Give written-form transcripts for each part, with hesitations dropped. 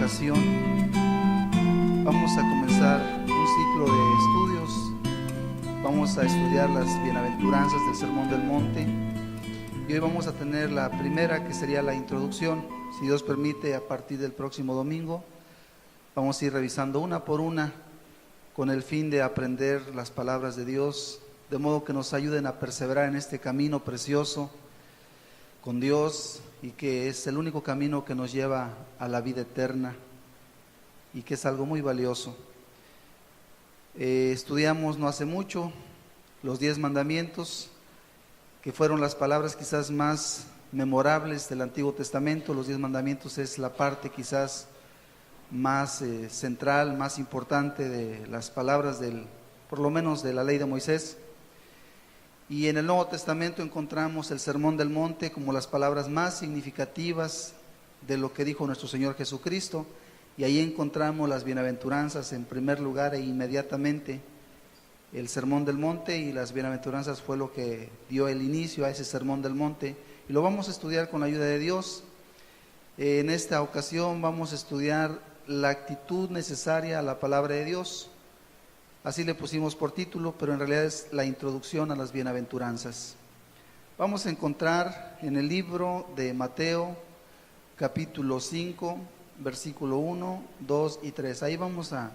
ocasión vamos a comenzar un ciclo de estudios. Vamos a estudiar las bienaventuranzas del Sermón del Monte y hoy vamos a tener la primera, que sería la introducción. Si Dios permite, a partir del próximo domingo vamos a ir revisando una por una con el fin de aprender las palabras de Dios, de modo que nos ayuden a perseverar en este camino precioso con Dios, y que es el único camino que nos lleva a la vida eterna y que es algo muy valioso. Estudiamos no hace mucho los 10 mandamientos, que fueron las palabras quizás más memorables del Antiguo Testamento. Los 10 mandamientos es la parte quizás más central, más importante de las palabras por lo menos de la ley de Moisés. Y en el Nuevo Testamento encontramos el Sermón del Monte como las palabras más significativas de lo que dijo nuestro Señor Jesucristo, y ahí encontramos las bienaventuranzas en primer lugar, e inmediatamente el Sermón del Monte y las bienaventuranzas fue lo que dio el inicio a ese Sermón del Monte, y lo vamos a estudiar con la ayuda de Dios. En esta ocasión vamos a estudiar la actitud necesaria a la palabra de Dios. Así le pusimos por título, pero en realidad es la introducción a las bienaventuranzas. Vamos a encontrar en el libro de Mateo, capítulo 5, versículo 1, 2 y 3. Ahí vamos a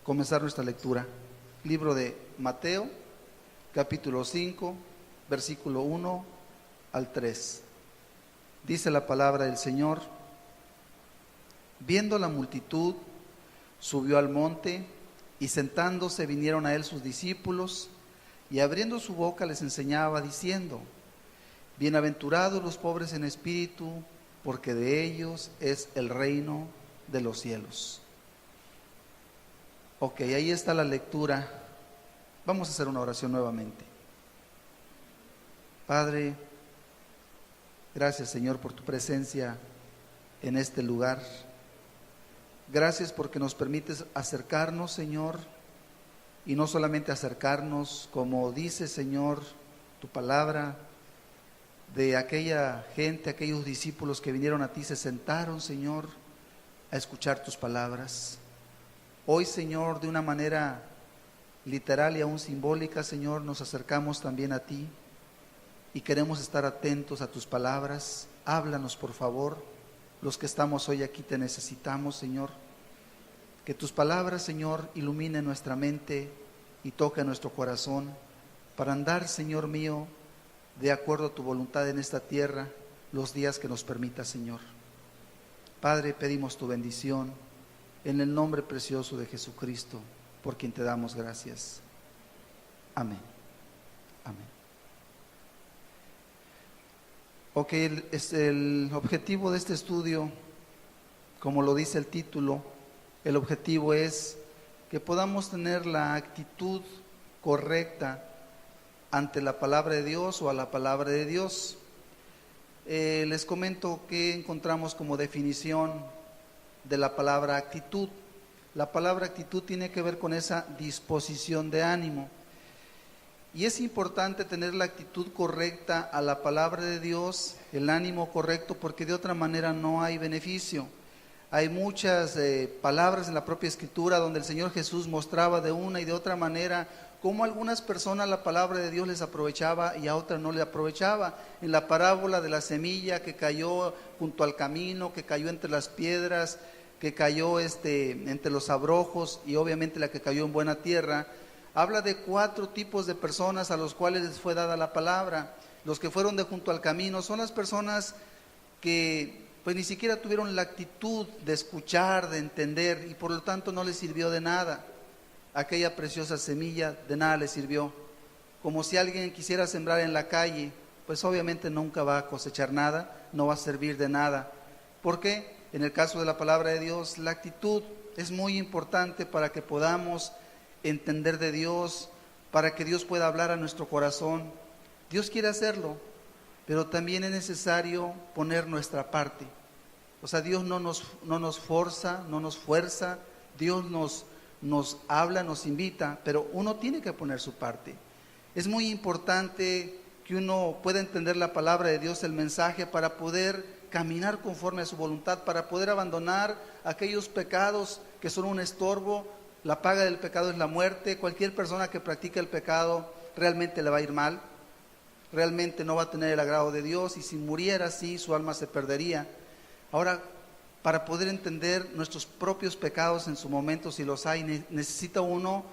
comenzar nuestra lectura. Libro de Mateo, capítulo 5, versículo 1 al 3. Dice la palabra del Señor: viendo la multitud, subió al monte, y sentándose vinieron a él sus discípulos, y abriendo su boca les enseñaba diciendo: bienaventurados los pobres en espíritu, porque de ellos es el reino de los cielos. Ok, ahí está la lectura. Vamos a hacer una oración nuevamente. Padre, gracias Señor por tu presencia en este lugar. Gracias porque nos permites acercarnos, Señor, y no solamente acercarnos, como dice, Señor, tu palabra, de aquella gente, aquellos discípulos que vinieron a ti, se sentaron, Señor, a escuchar tus palabras. Hoy, Señor, de una manera literal y aún simbólica, Señor, nos acercamos también a ti y queremos estar atentos a tus palabras. Háblanos, por favor. Los que estamos hoy aquí te necesitamos, Señor. Que tus palabras, Señor, iluminen nuestra mente y toquen nuestro corazón para andar, Señor mío, de acuerdo a tu voluntad en esta tierra los días que nos permita, Señor. Padre, pedimos tu bendición en el nombre precioso de Jesucristo, por quien te damos gracias. Amén. Amén. Ok, el objetivo de este estudio, como lo dice el título, el objetivo es que podamos tener la actitud correcta ante la palabra de Dios o a la palabra de Dios. Les comento que encontramos como definición de la palabra actitud. La palabra actitud tiene que ver con esa disposición de ánimo. Y es importante tener la actitud correcta a la palabra de Dios, el ánimo correcto, porque de otra manera no hay beneficio. Hay muchas palabras en la propia Escritura donde el Señor Jesús mostraba de una y de otra manera cómo a algunas personas la palabra de Dios les aprovechaba y a otras no les aprovechaba. En la parábola de la semilla que cayó junto al camino, que cayó entre las piedras, que cayó entre los abrojos, y obviamente la que cayó en buena tierra, habla de 4 tipos de personas a los cuales les fue dada la palabra. Los que fueron de junto al camino son las personas que pues ni siquiera tuvieron la actitud de escuchar, de entender, y por lo tanto no les sirvió de nada. Aquella preciosa semilla de nada les sirvió. Como si alguien quisiera sembrar en la calle, pues obviamente nunca va a cosechar nada, no va a servir de nada. ¿Por qué? En el caso de la palabra de Dios, la actitud es muy importante para que podamos entender de Dios, para que Dios pueda hablar a nuestro corazón. Dios quiere hacerlo, pero también es necesario poner nuestra parte. O sea, Dios no nos forza, no nos fuerza. Dios nos habla, nos invita, pero uno tiene que poner su parte. Es muy importante que uno pueda entender la palabra de Dios, el mensaje, para poder caminar conforme a su voluntad, para poder abandonar aquellos pecados que son un estorbo. La paga del pecado es la muerte. Cualquier persona que practique el pecado realmente le va a ir mal, realmente no va a tener el agrado de Dios, y si muriera así, su alma se perdería. Ahora, para poder entender nuestros propios pecados en su momento, si los hay, necesita uno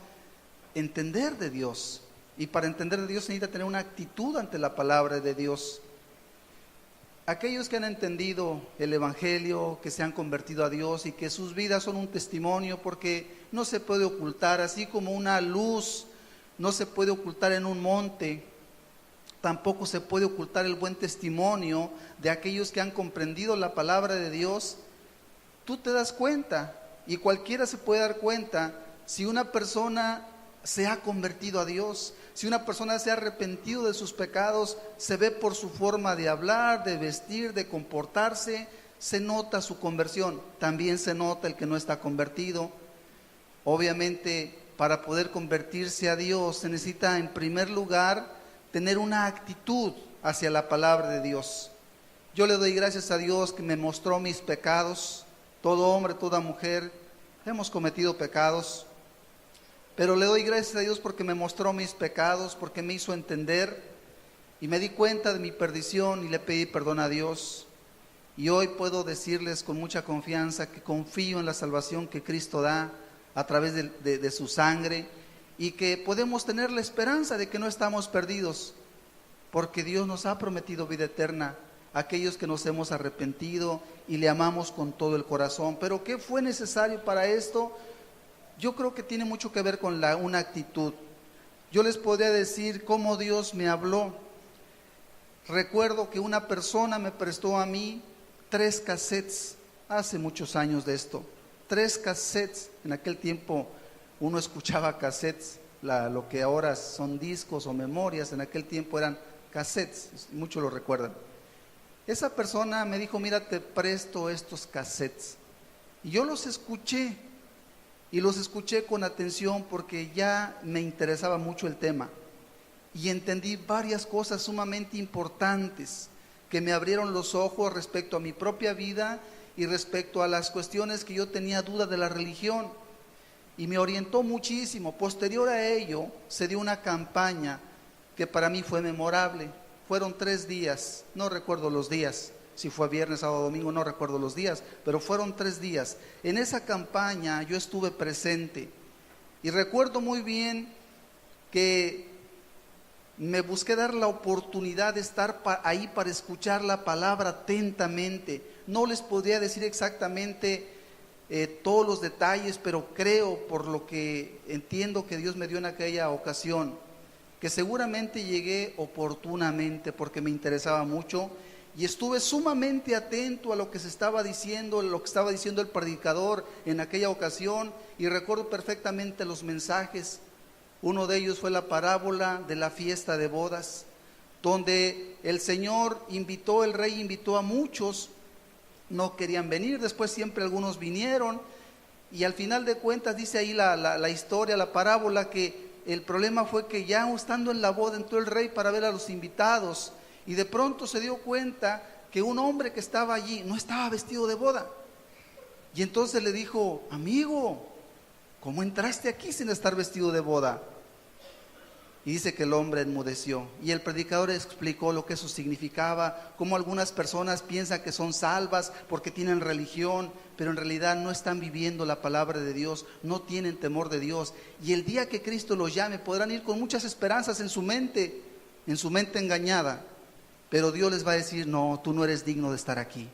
entender de Dios. Y para entender de Dios necesita tener una actitud ante la palabra de Dios. Aquellos que han entendido el Evangelio, que se han convertido a Dios y que sus vidas son un testimonio, porque no se puede ocultar, así como una luz no se puede ocultar en un monte, tampoco se puede ocultar el buen testimonio de aquellos que han comprendido la palabra de Dios. Tú te das cuenta, y cualquiera se puede dar cuenta, si una persona se ha convertido a Dios, si una persona se ha arrepentido de sus pecados. Se ve por su forma de hablar, de vestir, de comportarse, se nota su conversión. También se nota el que no está convertido. Obviamente, para poder convertirse a Dios se necesita, en primer lugar, tener una actitud hacia la palabra de Dios. Yo le doy gracias a Dios que me mostró mis pecados. Todo hombre, toda mujer hemos cometido pecados, pero le doy gracias a Dios porque me mostró mis pecados, porque me hizo entender, y me di cuenta de mi perdición y le pedí perdón a Dios. Y hoy puedo decirles con mucha confianza que confío en la salvación que Cristo da a través de su sangre, y que podemos tener la esperanza de que no estamos perdidos, porque Dios nos ha prometido vida eterna a aquellos que nos hemos arrepentido y le amamos con todo el corazón. Pero ¿qué fue necesario para esto? Yo creo que tiene mucho que ver con una actitud. Yo les podría decir cómo Dios me habló. Recuerdo que una persona me prestó a mí 3 cassettes, hace muchos años de esto. 3 cassettes, en aquel tiempo uno escuchaba cassettes, lo que ahora son discos o memorias, en aquel tiempo eran cassettes, muchos lo recuerdan. Esa persona me dijo: mira, te presto estos cassettes. Y yo los escuché, y los escuché con atención porque ya me interesaba mucho el tema. Y entendí varias cosas sumamente importantes que me abrieron los ojos respecto a mi propia vida y respecto a las cuestiones que yo tenía duda de la religión. Y me orientó muchísimo. Posterior a ello, se dio una campaña que para mí fue memorable. Fueron 3 días, no recuerdo los días, si fue viernes, sábado, domingo, no recuerdo los días, pero fueron 3 días. En esa campaña yo estuve presente, y recuerdo muy bien que me busqué dar la oportunidad de estar ahí para escuchar la palabra atentamente. No les podría decir exactamente todos los detalles, pero creo, por lo que entiendo que Dios me dio en aquella ocasión, que seguramente llegué oportunamente porque me interesaba mucho, y estuve sumamente atento a lo que se estaba diciendo, lo que estaba diciendo el predicador en aquella ocasión, y recuerdo perfectamente los mensajes. Uno de ellos fue la parábola de la fiesta de bodas, donde el rey invitó a muchos, no querían venir, después siempre algunos vinieron, y al final de cuentas dice ahí la historia, la parábola, que el problema fue que ya estando en la boda entró el rey para ver a los invitados, y de pronto se dio cuenta que un hombre que estaba allí no estaba vestido de boda. Y entonces le dijo: amigo, ¿cómo entraste aquí sin estar vestido de boda? Y dice que el hombre enmudeció, y el predicador explicó lo que eso significaba, cómo algunas personas piensan que son salvas porque tienen religión, pero en realidad no están viviendo la palabra de Dios, no tienen temor de Dios, y el día que Cristo los llame podrán ir con muchas esperanzas en su mente engañada, pero Dios les va a decir: no, tú no eres digno de estar aquí,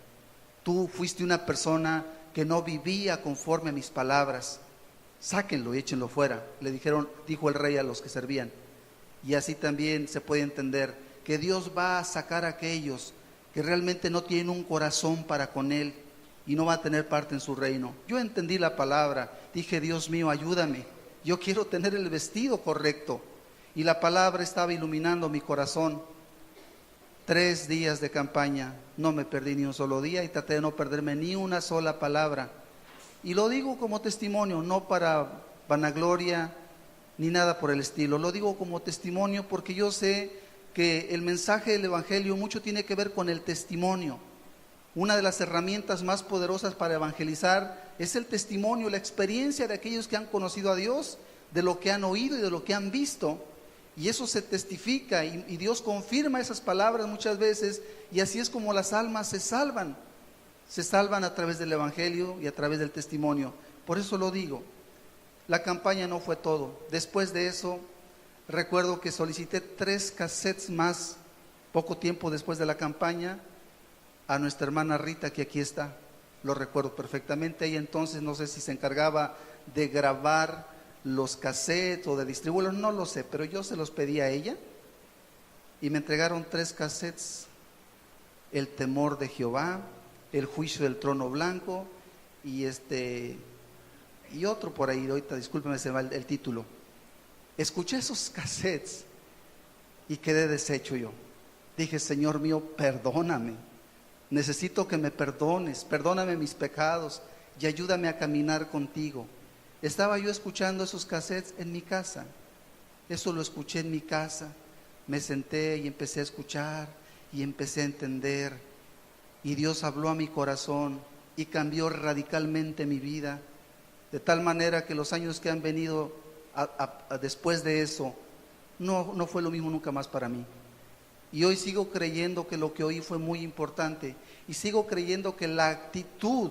tú fuiste una persona que no vivía conforme a mis palabras, sáquenlo y échenlo fuera, dijo el rey a los que servían. Y así también se puede entender que Dios va a sacar a aquellos que realmente no tienen un corazón para con Él y no va a tener parte en su reino. Yo entendí la palabra, dije: Dios mío, ayúdame, yo quiero tener el vestido correcto. Y la palabra estaba iluminando mi corazón. 3 días de campaña, no me perdí ni un solo día, y traté de no perderme ni una sola palabra. Y lo digo como testimonio, no para vanagloria ni nada por el estilo, lo digo como testimonio porque yo sé que el mensaje del Evangelio mucho tiene que ver con el testimonio. Una de las herramientas más poderosas para evangelizar es el testimonio, la experiencia de aquellos que han conocido a Dios, de lo que han oído y de lo que han visto. Y eso se testifica y Dios confirma esas palabras muchas veces, y así es como las almas se salvan. Se salvan a través del evangelio y a través del testimonio. Por eso lo digo, la campaña no fue todo. Después de eso, recuerdo que solicité 3 cassettes más, poco tiempo después de la campaña, a nuestra hermana Rita, que aquí está, lo recuerdo perfectamente. Ella entonces, no sé si se encargaba de grabar los cassettes o de distribuirlos, no lo sé, pero yo se los pedí a ella y me entregaron 3 cassettes: El temor de Jehová, El juicio del trono blanco y otro por ahí, ahorita discúlpeme, se va el título. Escuché esos cassettes y quedé deshecho yo. Dije: Señor mío, perdóname, necesito que me perdones, perdóname mis pecados y ayúdame a caminar contigo. Estaba yo escuchando esos cassettes en mi casa, eso lo escuché en mi casa, me senté y empecé a escuchar y empecé a entender, y Dios habló a mi corazón y cambió radicalmente mi vida, de tal manera que los años que han venido después de eso, no fue lo mismo nunca más para mí. Y hoy sigo creyendo que lo que oí fue muy importante, y sigo creyendo que la actitud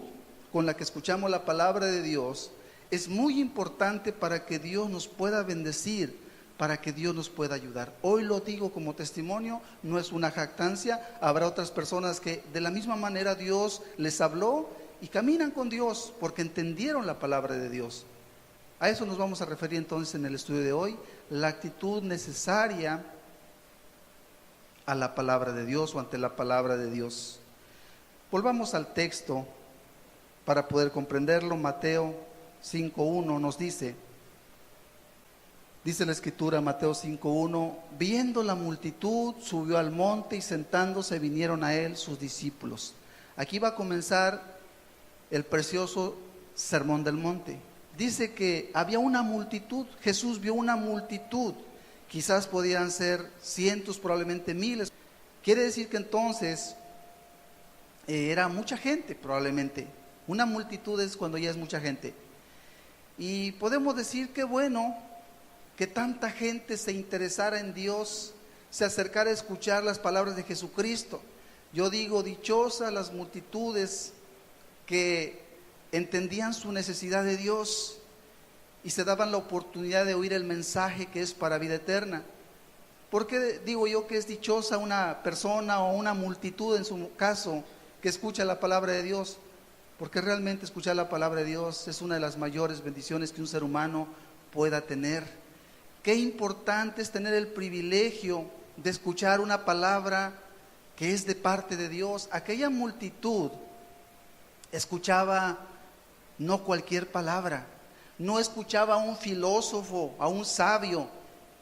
con la que escuchamos la palabra de Dios es muy importante para que Dios nos pueda bendecir, para que Dios nos pueda ayudar. Hoy lo digo como testimonio, no es una jactancia. Habrá otras personas que de la misma manera Dios les habló y caminan con Dios porque entendieron la palabra de Dios. A eso nos vamos a referir entonces en el estudio de hoy, la actitud necesaria a la palabra de Dios o ante la palabra de Dios. Volvamos al texto para poder comprenderlo. Mateo 5:1 nos dice la escritura, Mateo 5:1: viendo la multitud, subió al monte y sentándose vinieron a él sus discípulos. Aquí va a comenzar el precioso sermón del monte. Dice que había una multitud, Jesús vio una multitud, quizás podían ser cientos, probablemente miles. Quiere decir que entonces era mucha gente, probablemente. Una multitud es cuando ya es mucha gente. Y podemos decir que bueno, que tanta gente se interesara en Dios, se acercara a escuchar las palabras de Jesucristo. Yo digo, dichosas las multitudes que entendían su necesidad de Dios y se daban la oportunidad de oír el mensaje que es para vida eterna. ¿Por qué digo yo que es dichosa una persona o una multitud en su caso que escucha la palabra de Dios? Porque realmente escuchar la palabra de Dios es una de las mayores bendiciones que un ser humano pueda tener. Qué importante es tener el privilegio de escuchar una palabra que es de parte de Dios. Aquella multitud escuchaba no cualquier palabra, no escuchaba a un filósofo, a un sabio,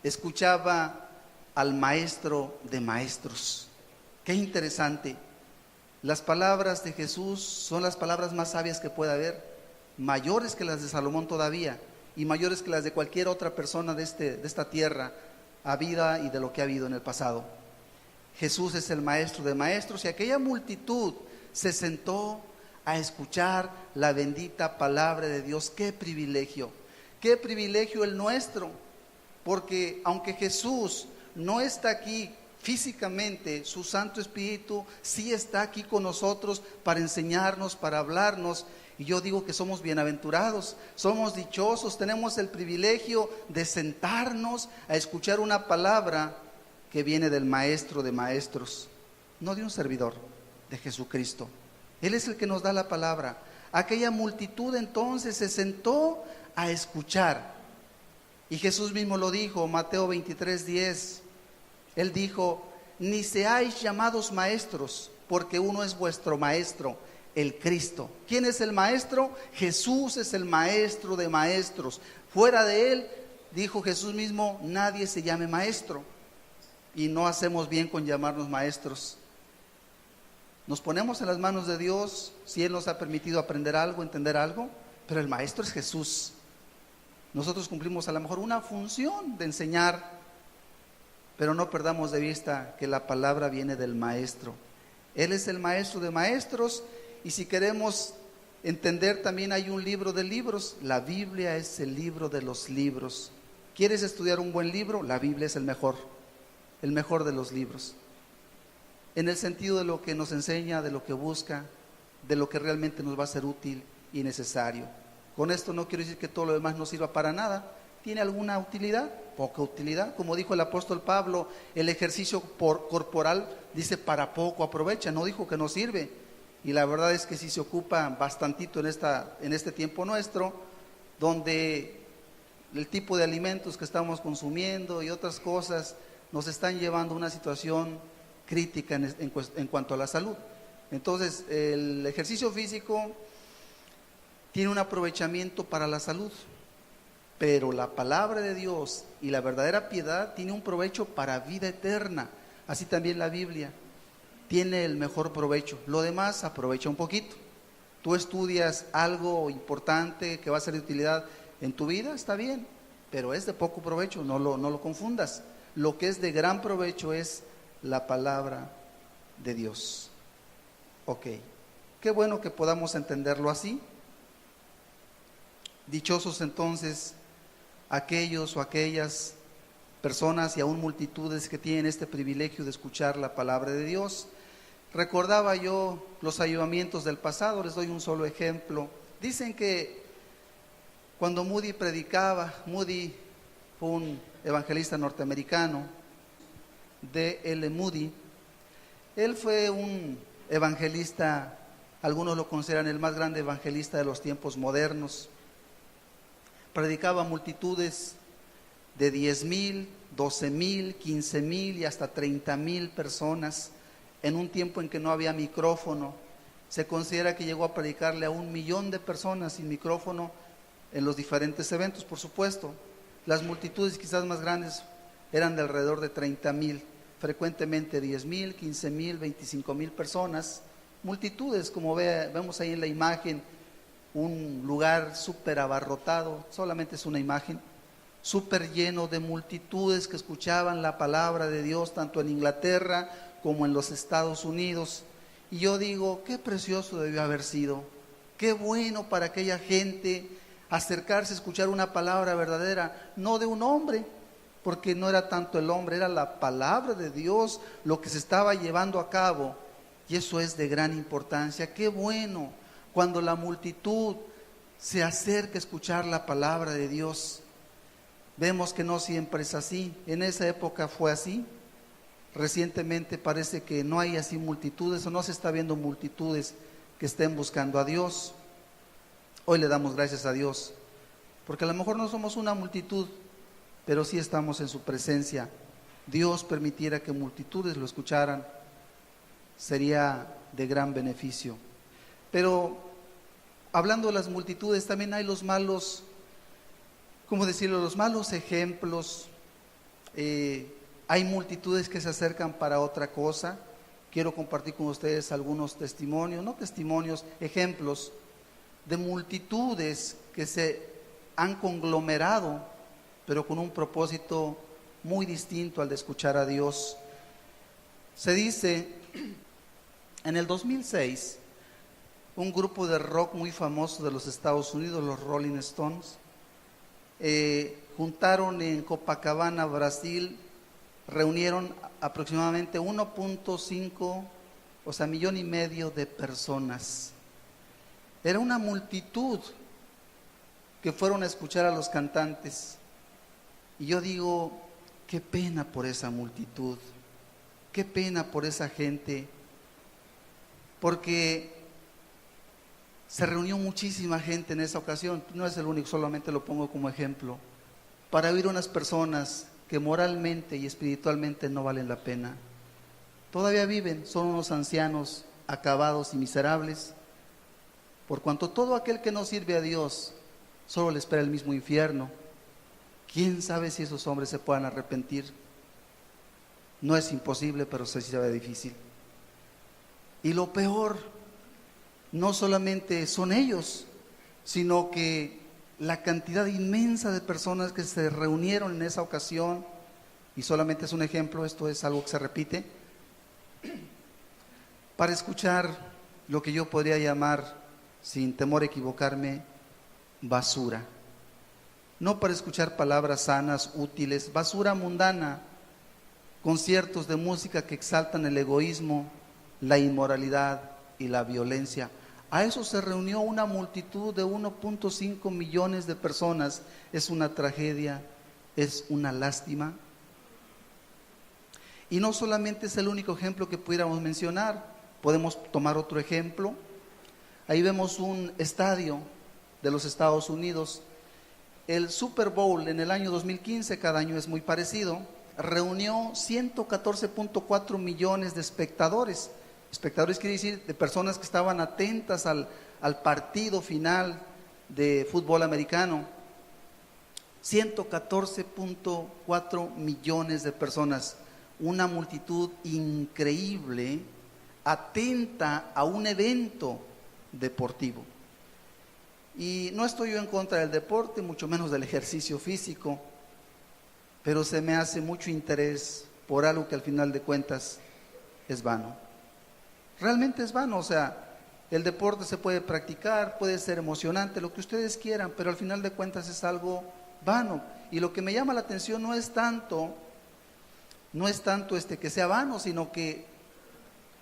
escuchaba al maestro de maestros. Qué interesante. Las palabras de Jesús son las palabras más sabias que pueda haber, mayores que las de Salomón todavía, y mayores que las de cualquier otra persona de esta tierra, habida y de lo que ha habido en el pasado. Jesús es el maestro de maestros, y aquella multitud se sentó a escuchar la bendita palabra de Dios. Qué privilegio el nuestro, porque aunque Jesús no está aquí físicamente, su Santo Espíritu sí está aquí con nosotros para enseñarnos, para hablarnos. Y yo digo que somos bienaventurados, somos dichosos, tenemos el privilegio de sentarnos a escuchar una palabra que viene del Maestro de maestros, no de un servidor, de Jesucristo. Él es el que nos da la palabra. Aquella multitud entonces se sentó a escuchar, y Jesús mismo lo dijo, Mateo 23:10. Él dijo: ni seáis llamados maestros, porque uno es vuestro maestro, el Cristo. ¿Quién es el maestro? Jesús es el maestro de maestros. Fuera de él, dijo Jesús mismo, nadie se llame maestro. Y no hacemos bien con llamarnos maestros. Nos ponemos en las manos de Dios, si Él nos ha permitido aprender algo, entender algo, pero el maestro es Jesús. Nosotros cumplimos a lo mejor una función de enseñar, pero no perdamos de vista que la palabra viene del maestro. Él es el maestro de maestros, y si queremos entender, también hay un libro de libros. La Biblia es el libro de los libros. ¿Quieres estudiar un buen libro? La Biblia es el mejor de los libros, en el sentido de lo que nos enseña, de lo que busca, de lo que realmente nos va a ser útil y necesario. Con esto no quiero decir que todo lo demás no sirva para nada. ¿Tiene alguna utilidad? Poca utilidad. Como dijo el apóstol Pablo, el ejercicio corporal, dice, para poco aprovecha, no dijo que no sirve. Y la verdad es que sí se ocupa bastantito en este tiempo nuestro, donde el tipo de alimentos que estamos consumiendo y otras cosas nos están llevando a una situación crítica en cuanto a la salud. Entonces, el ejercicio físico tiene un aprovechamiento para la salud, pero la palabra de Dios y la verdadera piedad tiene un provecho para vida eterna. Así también la Biblia tiene el mejor provecho. Lo demás aprovecha un poquito. Tú estudias algo importante que va a ser de utilidad en tu vida, está bien, pero es de poco provecho, no lo confundas. Lo que es de gran provecho es la palabra de Dios. Ok, qué bueno que podamos entenderlo así. Dichosos entonces aquellos o aquellas personas y aún multitudes que tienen este privilegio de escuchar la palabra de Dios. Recordaba yo los avivamientos del pasado, les doy un solo ejemplo. Dicen que cuando Moody predicaba, Moody fue un evangelista norteamericano, D.L. Moody. Él fue un evangelista, algunos lo consideran el más grande evangelista de los tiempos modernos. Predicaba a multitudes de 10,000, 12,000, 15,000 y hasta 30,000 personas en un tiempo en que no había micrófono. Se considera que llegó a predicarle a 1,000,000 de personas sin micrófono en los diferentes eventos, por supuesto. Las multitudes quizás más grandes eran de alrededor de 30,000, frecuentemente 10,000, 15,000, 25,000 personas. Multitudes, como vemos ahí en la imagen, un lugar súper abarrotado, solamente es una imagen, súper lleno de multitudes que escuchaban la palabra de Dios, tanto en Inglaterra como en los Estados Unidos. Y yo digo, qué precioso debió haber sido, qué bueno para aquella gente acercarse a escuchar una palabra verdadera, no de un hombre, porque no era tanto el hombre, era la palabra de Dios lo que se estaba llevando a cabo, y eso es de gran importancia. Qué bueno cuando la multitud se acerca a escuchar la palabra de Dios. Vemos que no siempre es así. En esa época fue así. Recientemente parece que no hay así multitudes, o no se está viendo multitudes que estén buscando a Dios. Hoy le damos gracias a Dios, porque a lo mejor no somos una multitud, pero sí estamos en su presencia. Dios permitiera que multitudes lo escucharan, sería de gran beneficio. Pero hablando de las multitudes, también hay los malos, ¿cómo decirlo? Los malos ejemplos. Hay multitudes que se acercan para otra cosa. Quiero compartir con ustedes algunos testimonios, no testimonios, ejemplos de multitudes que se han conglomerado, pero con un propósito muy distinto al de escuchar a Dios. Se dice, en el 2006, un grupo de rock muy famoso de los Estados Unidos, los Rolling Stones, juntaron en Copacabana, Brasil, reunieron aproximadamente 1.5, o sea, 1,5 millones de personas. Era una multitud que fueron a escuchar a los cantantes. Y yo digo, qué pena por esa multitud, qué pena por esa gente, porque se reunió muchísima gente en esa ocasión. No es el único, solamente lo pongo como ejemplo, para oír unas personas que moralmente y espiritualmente no valen la pena. Todavía viven, son unos ancianos acabados y miserables, por cuanto todo aquel que no sirve a Dios solo le espera el mismo infierno. ¿Quién sabe si esos hombres se puedan arrepentir? No es imposible, pero sí se ve difícil. Y lo peor, no solamente son ellos, sino que la cantidad inmensa de personas que se reunieron en esa ocasión, y solamente es un ejemplo, esto es algo que se repite, para escuchar lo que yo podría llamar, sin temor a equivocarme, basura. No para escuchar palabras sanas, útiles, basura mundana, conciertos de música que exaltan el egoísmo, la inmoralidad y la violencia. A eso se reunió una multitud de 1.5 millones de personas. Es una tragedia, es una lástima. Y no solamente es el único ejemplo que pudiéramos mencionar, podemos tomar otro ejemplo. Ahí vemos un estadio de los Estados Unidos. El Super Bowl en el año 2015, cada año es muy parecido, reunió 114.4 millones de espectadores. Espectadores quiere decir de personas que estaban atentas al partido final de fútbol americano. 114.4 millones de personas, una multitud increíble, atenta a un evento deportivo. Y no estoy yo en contra del deporte, mucho menos del ejercicio físico, pero se me hace mucho interés por algo que al final de cuentas es vano. Realmente es vano, o sea, el deporte se puede practicar, puede ser emocionante, lo que ustedes quieran, pero al final de cuentas es algo vano. Y lo que me llama la atención no es tanto que sea vano, sino que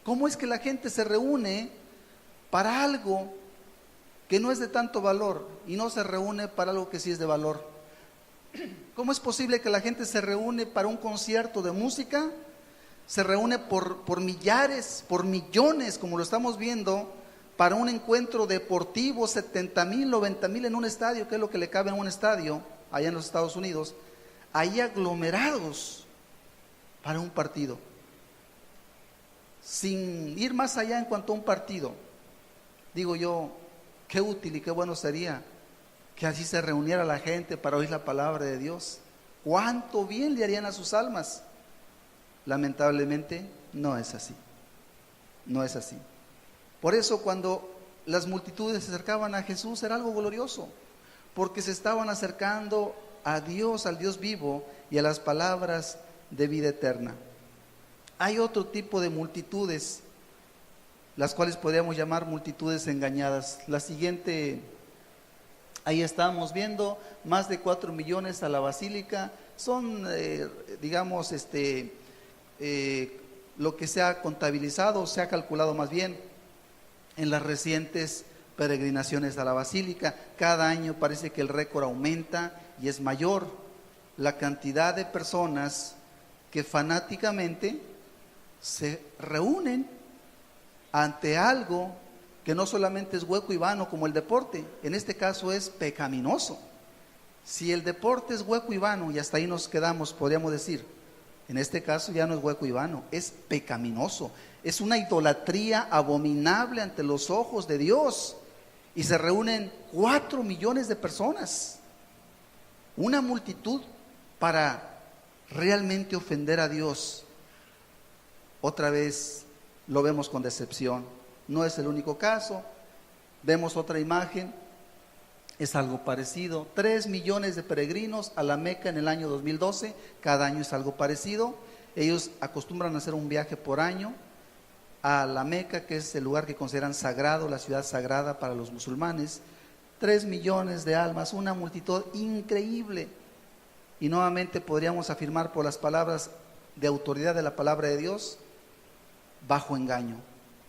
cómo es que la gente se reúne para algo que no es de tanto valor y no se reúne para algo que sí es de valor. ¿Cómo es posible que la gente se reúne para un concierto de música? Se reúne por millares, por millones, como lo estamos viendo, para un encuentro deportivo, 70,000, 90,000 en un estadio, que es lo que le cabe en un estadio, allá en los Estados Unidos, ahí aglomerados para un partido. Sin ir más allá en cuanto a un partido, digo yo, qué útil y qué bueno sería que así se reuniera la gente para oír la palabra de Dios. ¿Cuánto bien le harían a sus almas? Lamentablemente no es así, no es así. Por eso cuando las multitudes se acercaban a Jesús era algo glorioso, porque se estaban acercando a Dios, al Dios vivo y a las palabras de vida eterna. Hay otro tipo de multitudes, las cuales podríamos llamar multitudes engañadas. La siguiente, ahí estamos viendo, más de 4 millones a la basílica, son lo que se ha contabilizado, se ha calculado más bien en las recientes peregrinaciones a la basílica. Cada año parece que el récord aumenta y es mayor la cantidad de personas que fanáticamente se reúnen ante algo que no solamente es hueco y vano como el deporte, en este caso es pecaminoso. Si el deporte es hueco y vano, y hasta ahí nos quedamos, podríamos decir, en este caso ya no es hueco y vano, es pecaminoso, es una idolatría abominable ante los ojos de Dios. Y se reúnen 4 millones de personas, una multitud para realmente ofender a Dios. Otra vez lo vemos con decepción. No es el único caso. Vemos otra imagen, es algo parecido. 3 millones de peregrinos a la Meca en el año 2012, cada año es algo parecido. Ellos acostumbran a hacer un viaje por año a la Meca, que es el lugar que consideran sagrado, la ciudad sagrada para los musulmanes. 3 millones de almas, una multitud increíble. Y nuevamente podríamos afirmar por las palabras de autoridad de la palabra de Dios, bajo engaño,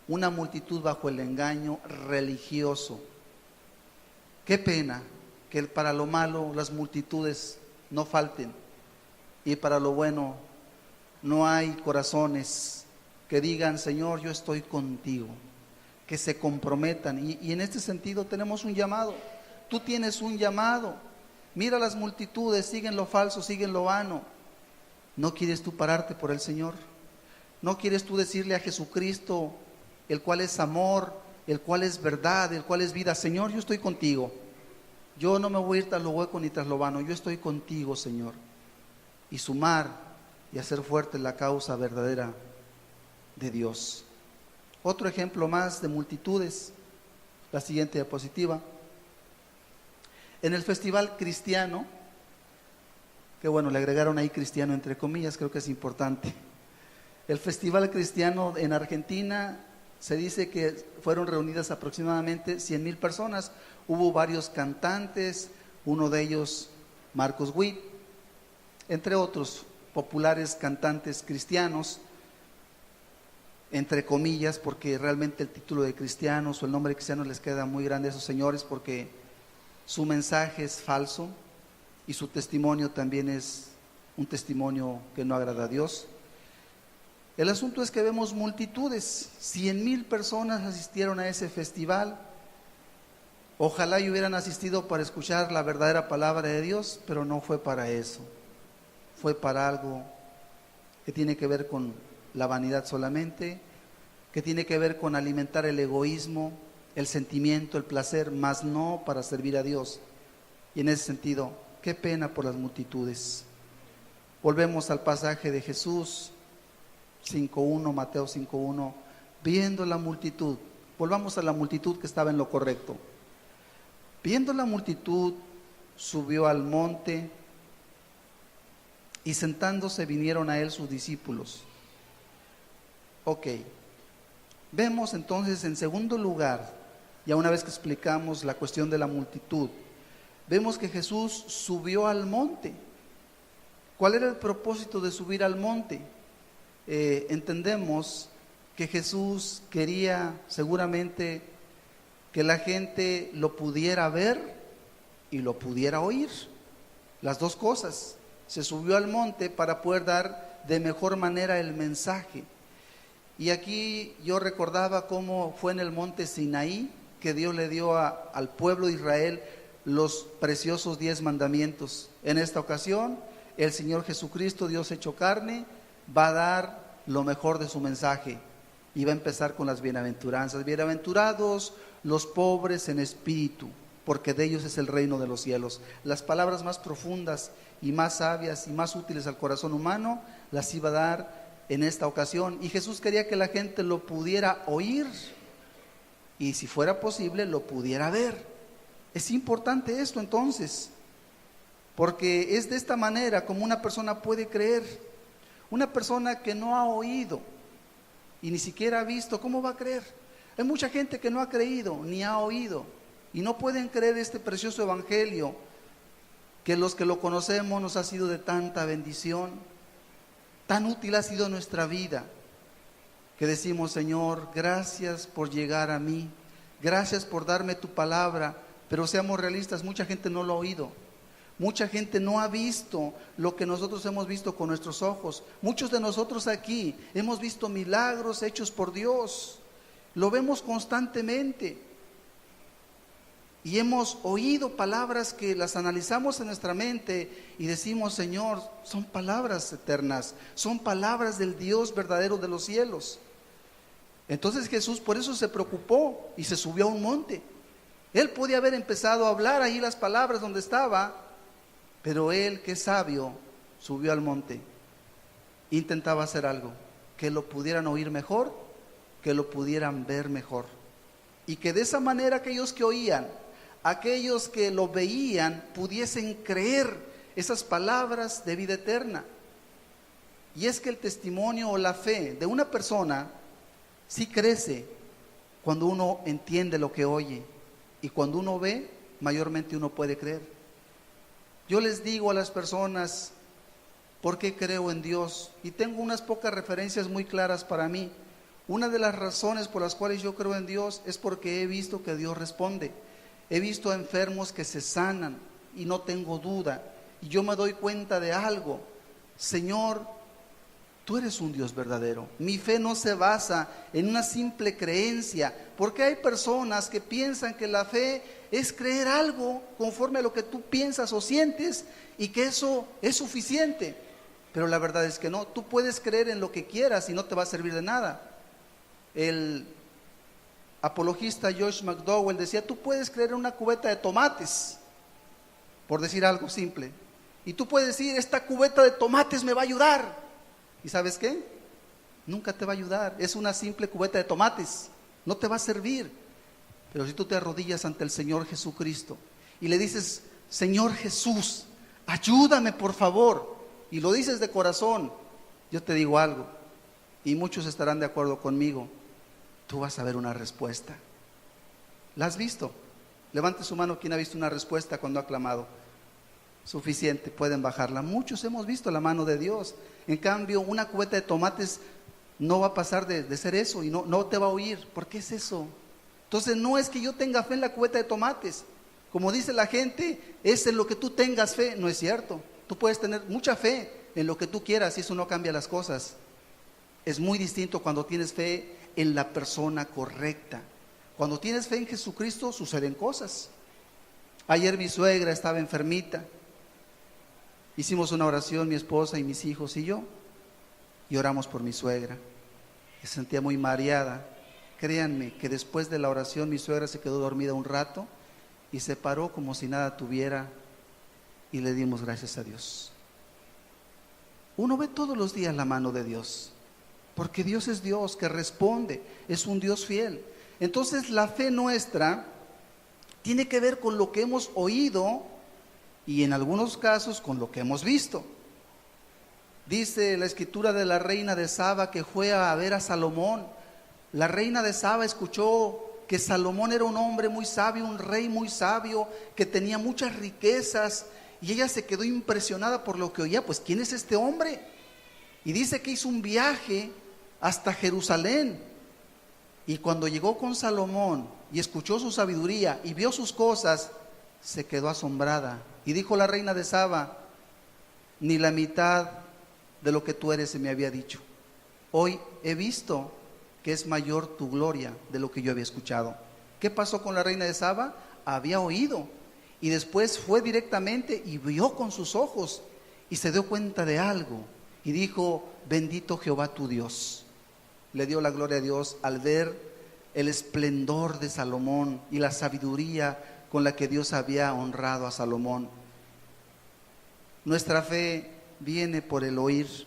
una multitud bajo el engaño religioso. Qué pena que para lo malo las multitudes no falten y para lo bueno no hay corazones que digan: Señor, yo estoy contigo, que se comprometan. Y en este sentido tenemos un llamado. Tú tienes un llamado. Mira las multitudes, siguen lo falso, siguen lo vano. ¿No quieres tú pararte por el Señor? ¿No quieres tú decirle a Jesucristo, el cual es amor, el cual es verdad, el cual es vida: Señor, yo estoy contigo, yo no me voy a ir tras lo hueco ni tras lo vano, yo estoy contigo, Señor? Y sumar y hacer fuerte la causa verdadera de Dios. Otro ejemplo más de multitudes, la siguiente diapositiva. En el festival cristiano, que bueno, le agregaron ahí cristiano entre comillas, creo que es importante. El festival cristiano en Argentina Se dice que fueron reunidas aproximadamente 100,000 personas. Hubo varios cantantes, uno de ellos Marcos Witt, entre otros populares cantantes cristianos, entre comillas, porque realmente el título de cristianos o el nombre de cristianos les queda muy grande a esos señores, porque su mensaje es falso y su testimonio también es un testimonio que no agrada a Dios. El asunto es que vemos multitudes, 100,000 personas asistieron a ese festival. Ojalá y hubieran asistido para escuchar la verdadera palabra de Dios, pero no fue para eso. Fue para algo que tiene que ver con la vanidad solamente, que tiene que ver con alimentar el egoísmo, el sentimiento, el placer, mas no para servir a Dios. Y en ese sentido, qué pena por las multitudes. Volvemos al pasaje de Jesús 5:1, Mateo 5:1, viendo la multitud. Volvamos a la multitud que estaba en lo correcto. Viendo la multitud, subió al monte y sentándose vinieron a él sus discípulos. Ok, vemos entonces en segundo lugar, ya una vez que explicamos la cuestión de la multitud, vemos que Jesús subió al monte. ¿Cuál era el propósito de subir al monte? Entendemos que Jesús quería seguramente que la gente lo pudiera ver y lo pudiera oír, las dos cosas. Se subió al monte para poder dar de mejor manera el mensaje. Y aquí yo recordaba cómo fue en el monte Sinaí que Dios le dio al pueblo de Israel los preciosos 10 mandamientos. En esta ocasión, el Señor Jesucristo, Dios hecho carne, va a dar lo mejor de su mensaje y va a empezar con las bienaventuranzas. Bienaventurados los pobres en espíritu, porque de ellos es el reino de los cielos. Las palabras más profundas y más sabias y más útiles al corazón humano las iba a dar en esta ocasión, y Jesús quería que la gente lo pudiera oír y, si fuera posible, lo pudiera ver. Es importante esto entonces, porque es de esta manera como una persona puede creer. Una persona que no ha oído y ni siquiera ha visto, ¿cómo va a creer? Hay mucha gente que no ha creído ni ha oído y no pueden creer este precioso evangelio que los que lo conocemos nos ha sido de tanta bendición. Tan útil ha sido nuestra vida que decimos: Señor, gracias por llegar a mí, gracias por darme tu palabra. Pero seamos realistas, mucha gente no lo ha oído, mucha gente no ha visto lo que nosotros hemos visto con nuestros ojos. Muchos de nosotros aquí hemos visto milagros hechos por Dios, lo vemos constantemente. Y hemos oído palabras que las analizamos en nuestra mente y decimos: Señor, son palabras eternas, son palabras del Dios verdadero de los cielos. Entonces Jesús por eso se preocupó y se subió a un monte. Él podía haber empezado a hablar ahí las palabras donde estaba, pero él, que es sabio, subió al monte. Intentaba hacer algo, que lo pudieran oír mejor, que lo pudieran ver mejor. Y que de esa manera aquellos que oían, aquellos que lo veían, pudiesen creer esas palabras de vida eterna. Y es que el testimonio o la fe de una persona sí crece cuando uno entiende lo que oye, y cuando uno ve, mayormente uno puede creer. Yo les digo a las personas por qué creo en Dios, y tengo unas pocas referencias muy claras para mí. Una de las razones por las cuales yo creo en Dios es porque he visto que Dios responde. He visto a enfermos que se sanan y no tengo duda, y yo me doy cuenta de algo: Señor, tú eres un Dios verdadero. Mi fe no se basa en una simple creencia, porque hay personas que piensan que la fe es creer algo conforme a lo que tú piensas o sientes y que eso es suficiente. Pero la verdad es que no. Tú puedes creer en lo que quieras y no te va a servir de nada. El apologista Josh McDowell decía: tú puedes creer en una cubeta de tomates, por decir algo simple, y tú puedes decir: esta cubeta de tomates me va a ayudar. ¿Y sabes qué? Nunca te va a ayudar. Es una simple cubeta de tomates, no te va a servir. Pero si tú te arrodillas ante el Señor Jesucristo y le dices: Señor Jesús, ayúdame por favor, y lo dices de corazón, yo te digo algo, y muchos estarán de acuerdo conmigo: tú vas a ver una respuesta. ¿La has visto? Levante su mano quien ha visto una respuesta cuando ha clamado. Suficiente, pueden bajarla. Muchos hemos visto la mano de Dios. En cambio, una cubeta de tomates no va a pasar de ser eso y no te va a oír. ¿Por qué es eso? Entonces no es que yo tenga fe en la cubeta de tomates. Como dice la gente, es en lo que tú tengas fe. No es cierto. Tú puedes tener mucha fe en lo que tú quieras y eso no cambia las cosas. Es muy distinto cuando tienes fe en la persona correcta. Cuando tienes fe en Jesucristo suceden cosas. Ayer mi suegra estaba enfermita. Hicimos una oración, mi esposa y mis hijos y yo, y oramos por mi suegra. Se sentía muy mareada. Créanme que después de la oración mi suegra se quedó dormida un rato y se paró como si nada tuviera y le dimos gracias a Dios. Uno ve todos los días la mano de Dios, porque Dios es Dios que responde, es un Dios fiel. Entonces la fe nuestra tiene que ver con lo que hemos oído y en algunos casos con lo que hemos visto. Dice la escritura de la reina de Saba que fue a ver a Salomón. La reina de Saba escuchó que Salomón era un hombre muy sabio, un rey muy sabio, que tenía muchas riquezas, y ella se quedó impresionada por lo que oía. Pues ¿quién es este hombre? Y dice que hizo un viaje hasta Jerusalén, y cuando llegó con Salomón y escuchó su sabiduría y vio sus cosas, se quedó asombrada. Y dijo la reina de Saba: ni la mitad de lo que tú eres se me había dicho. Hoy he visto que es mayor tu gloria de lo que yo había escuchado. ¿Qué pasó con la reina de Saba? Había oído y después fue directamente y vio con sus ojos y se dio cuenta de algo y dijo: bendito Jehová tu Dios. Le dio la gloria a Dios al ver el esplendor de Salomón y la sabiduría con la que Dios había honrado a Salomón. Nuestra fe viene por el oír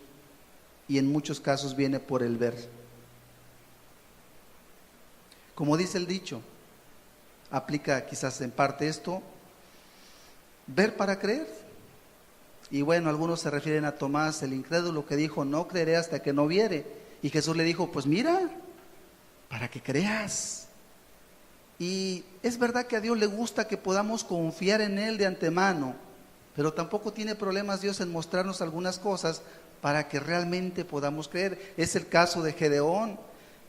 y en muchos casos viene por el ver. Como dice el dicho, aplica quizás en parte esto: ver para creer. Y bueno, algunos se refieren a Tomás el incrédulo, que dijo: no creeré hasta que no viere. Y Jesús le dijo: pues mira, para que creas. Y es verdad que a Dios le gusta que podamos confiar en Él de antemano, pero tampoco tiene problemas Dios en mostrarnos algunas cosas para que realmente podamos creer. Es el caso de Gedeón.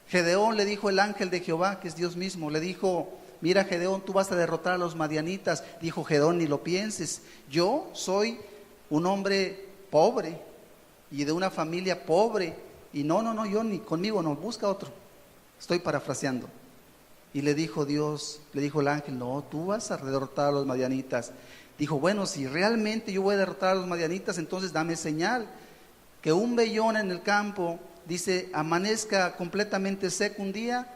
Gedeón le dijo el ángel de Jehová, que es Dios mismo, le dijo: mira, Gedeón, tú vas a derrotar a los madianitas. Dijo Gedeón: ni lo pienses, yo soy un hombre pobre y de una familia pobre, y no, yo ni conmigo no, busca otro. Estoy parafraseando. Y le dijo Dios, le dijo el ángel: no, tú vas a derrotar a los madianitas. Dijo: bueno, si realmente yo voy a derrotar a los madianitas, entonces dame señal. Que un vellón en el campo, dice, amanezca completamente seco un día,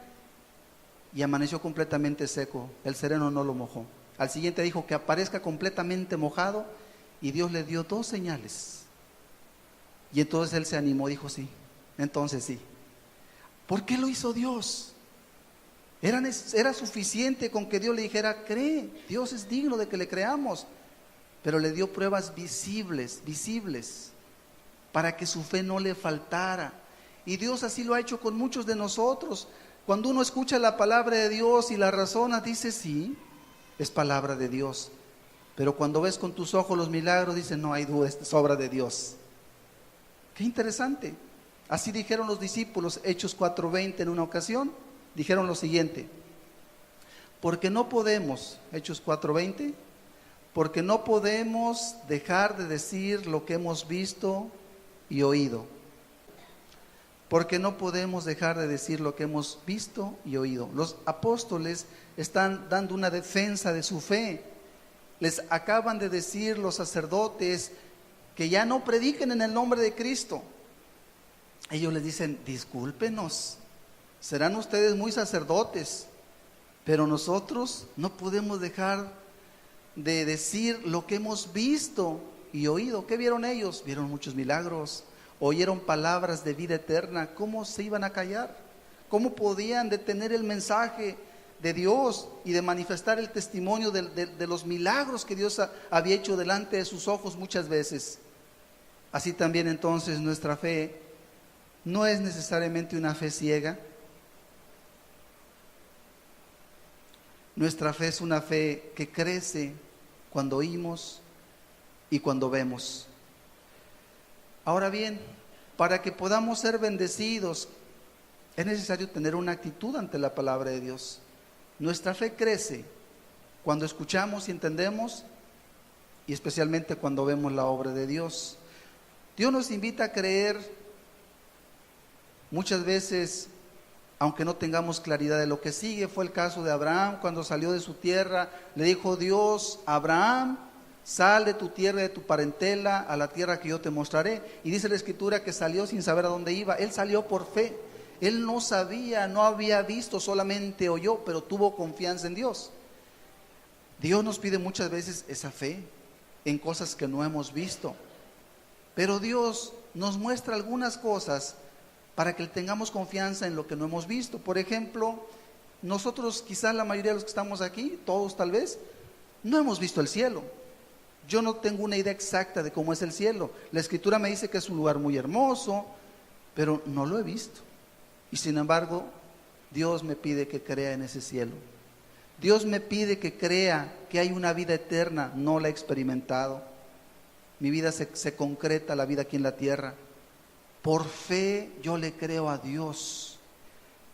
y amaneció completamente seco, el sereno no lo mojó. Al siguiente dijo que aparezca completamente mojado, y Dios le dio 2 señales. Y entonces él se animó, dijo: sí, entonces sí. ¿Por qué lo hizo Dios? Era suficiente con que Dios le dijera: cree, Dios es digno de que le creamos. Pero le dio pruebas visibles, para que su fe no le faltara. Y Dios así lo ha hecho con muchos de nosotros. Cuando uno escucha la palabra de Dios y la razona, dice: sí, es palabra de Dios. Pero cuando ves con tus ojos los milagros, dice: no hay duda, es obra de Dios. Qué interesante. Así dijeron los discípulos, Hechos 4:20, en una ocasión, dijeron lo siguiente: porque no podemos, Hechos 4:20, porque no podemos dejar de decir lo que hemos visto y oído. Porque no podemos dejar de decir lo que hemos visto y oído. Los apóstoles están dando una defensa de su fe. Les acaban de decir los sacerdotes que ya no prediquen en el nombre de Cristo. Ellos les dicen: discúlpenos, serán ustedes muy sacerdotes, pero nosotros no podemos dejar de decir lo que hemos visto y oído. ¿Qué vieron ellos? Vieron muchos milagros, oyeron palabras de vida eterna. ¿Cómo se iban a callar? ¿Cómo podían detener el mensaje de Dios y de manifestar el testimonio de los milagros que Dios había hecho delante de sus ojos muchas veces? Así también entonces nuestra fe no es necesariamente una fe ciega. Nuestra fe es una fe que crece cuando oímos y cuando vemos. Ahora bien, para que podamos ser bendecidos, es necesario tener una actitud ante la palabra de Dios. Nuestra fe crece cuando escuchamos y entendemos, y especialmente cuando vemos la obra de Dios. Dios nos invita a creer muchas veces, aunque no tengamos claridad de lo que sigue. Fue el caso de Abraham cuando salió de su tierra. Le dijo Dios: Abraham, sal de tu tierra, de tu parentela, a la tierra que yo te mostraré. Y dice la Escritura que salió sin saber a dónde iba. Él salió por fe. Él no sabía, no había visto, solamente oyó, pero tuvo confianza en Dios. Dios nos pide muchas veces esa fe en cosas que no hemos visto. Pero Dios nos muestra algunas cosas para que tengamos confianza en lo que no hemos visto. Por ejemplo, nosotros, quizás la mayoría de los que estamos aquí, todos tal vez, no hemos visto el cielo. Yo no tengo una idea exacta de cómo es el cielo. La Escritura me dice que es un lugar muy hermoso, pero no lo he visto. Y sin embargo, Dios me pide que crea en ese cielo. Dios me pide que crea que hay una vida eterna. No la he experimentado. Mi vida se concreta, la vida aquí en la tierra. Por fe yo le creo a Dios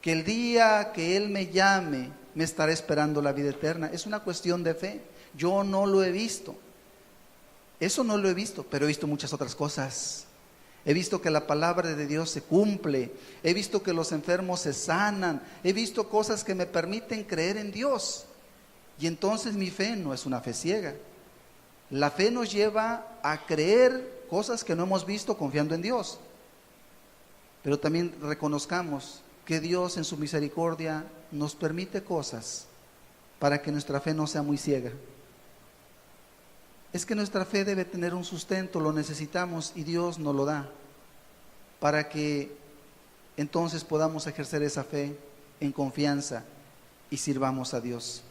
que el día que Él me llame me estará esperando la vida eterna. Es una cuestión de fe. Yo no lo he visto. Eso no lo he visto, pero he visto muchas otras cosas. He visto que la palabra de Dios se cumple. He visto que los enfermos se sanan. He visto cosas que me permiten creer en Dios. Y entonces mi fe no es una fe ciega. La fe nos lleva a creer cosas que no hemos visto confiando en Dios. Pero también reconozcamos que Dios en su misericordia nos permite cosas para que nuestra fe no sea muy ciega. Es que nuestra fe debe tener un sustento, lo necesitamos y Dios nos lo da para que entonces podamos ejercer esa fe en confianza y sirvamos a Dios.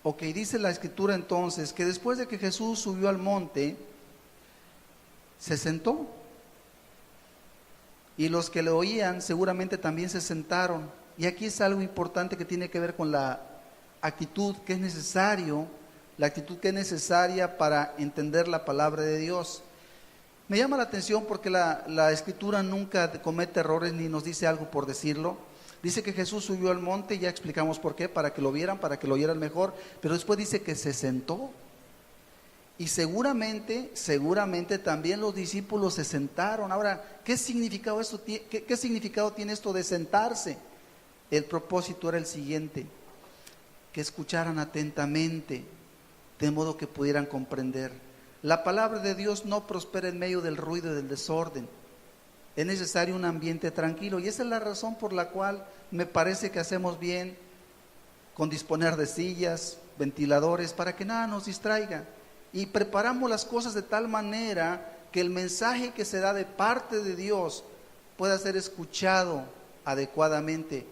Ok, dice la Escritura entonces que después de que Jesús subió al monte, se sentó. Y los que le oían seguramente también se sentaron. Y aquí es algo importante que tiene que ver con la actitud que es necesario, la actitud que es necesaria para entender la palabra de Dios. Me llama la atención porque la Escritura nunca comete errores ni nos dice algo por decirlo. Dice que Jesús subió al monte, ya explicamos por qué, para que lo vieran, para que lo oyeran mejor, pero después dice que se sentó. Y seguramente también los discípulos se sentaron. Ahora, ¿qué significado tiene esto de sentarse? El propósito era el siguiente: que escucharan atentamente, de modo que pudieran comprender. La palabra de Dios no prospera en medio del ruido y del desorden. Es necesario un ambiente tranquilo, y esa es la razón por la cual me parece que hacemos bien con disponer de sillas, ventiladores, para que nada nos distraiga. Y preparamos las cosas de tal manera que el mensaje que se da de parte de Dios pueda ser escuchado adecuadamente,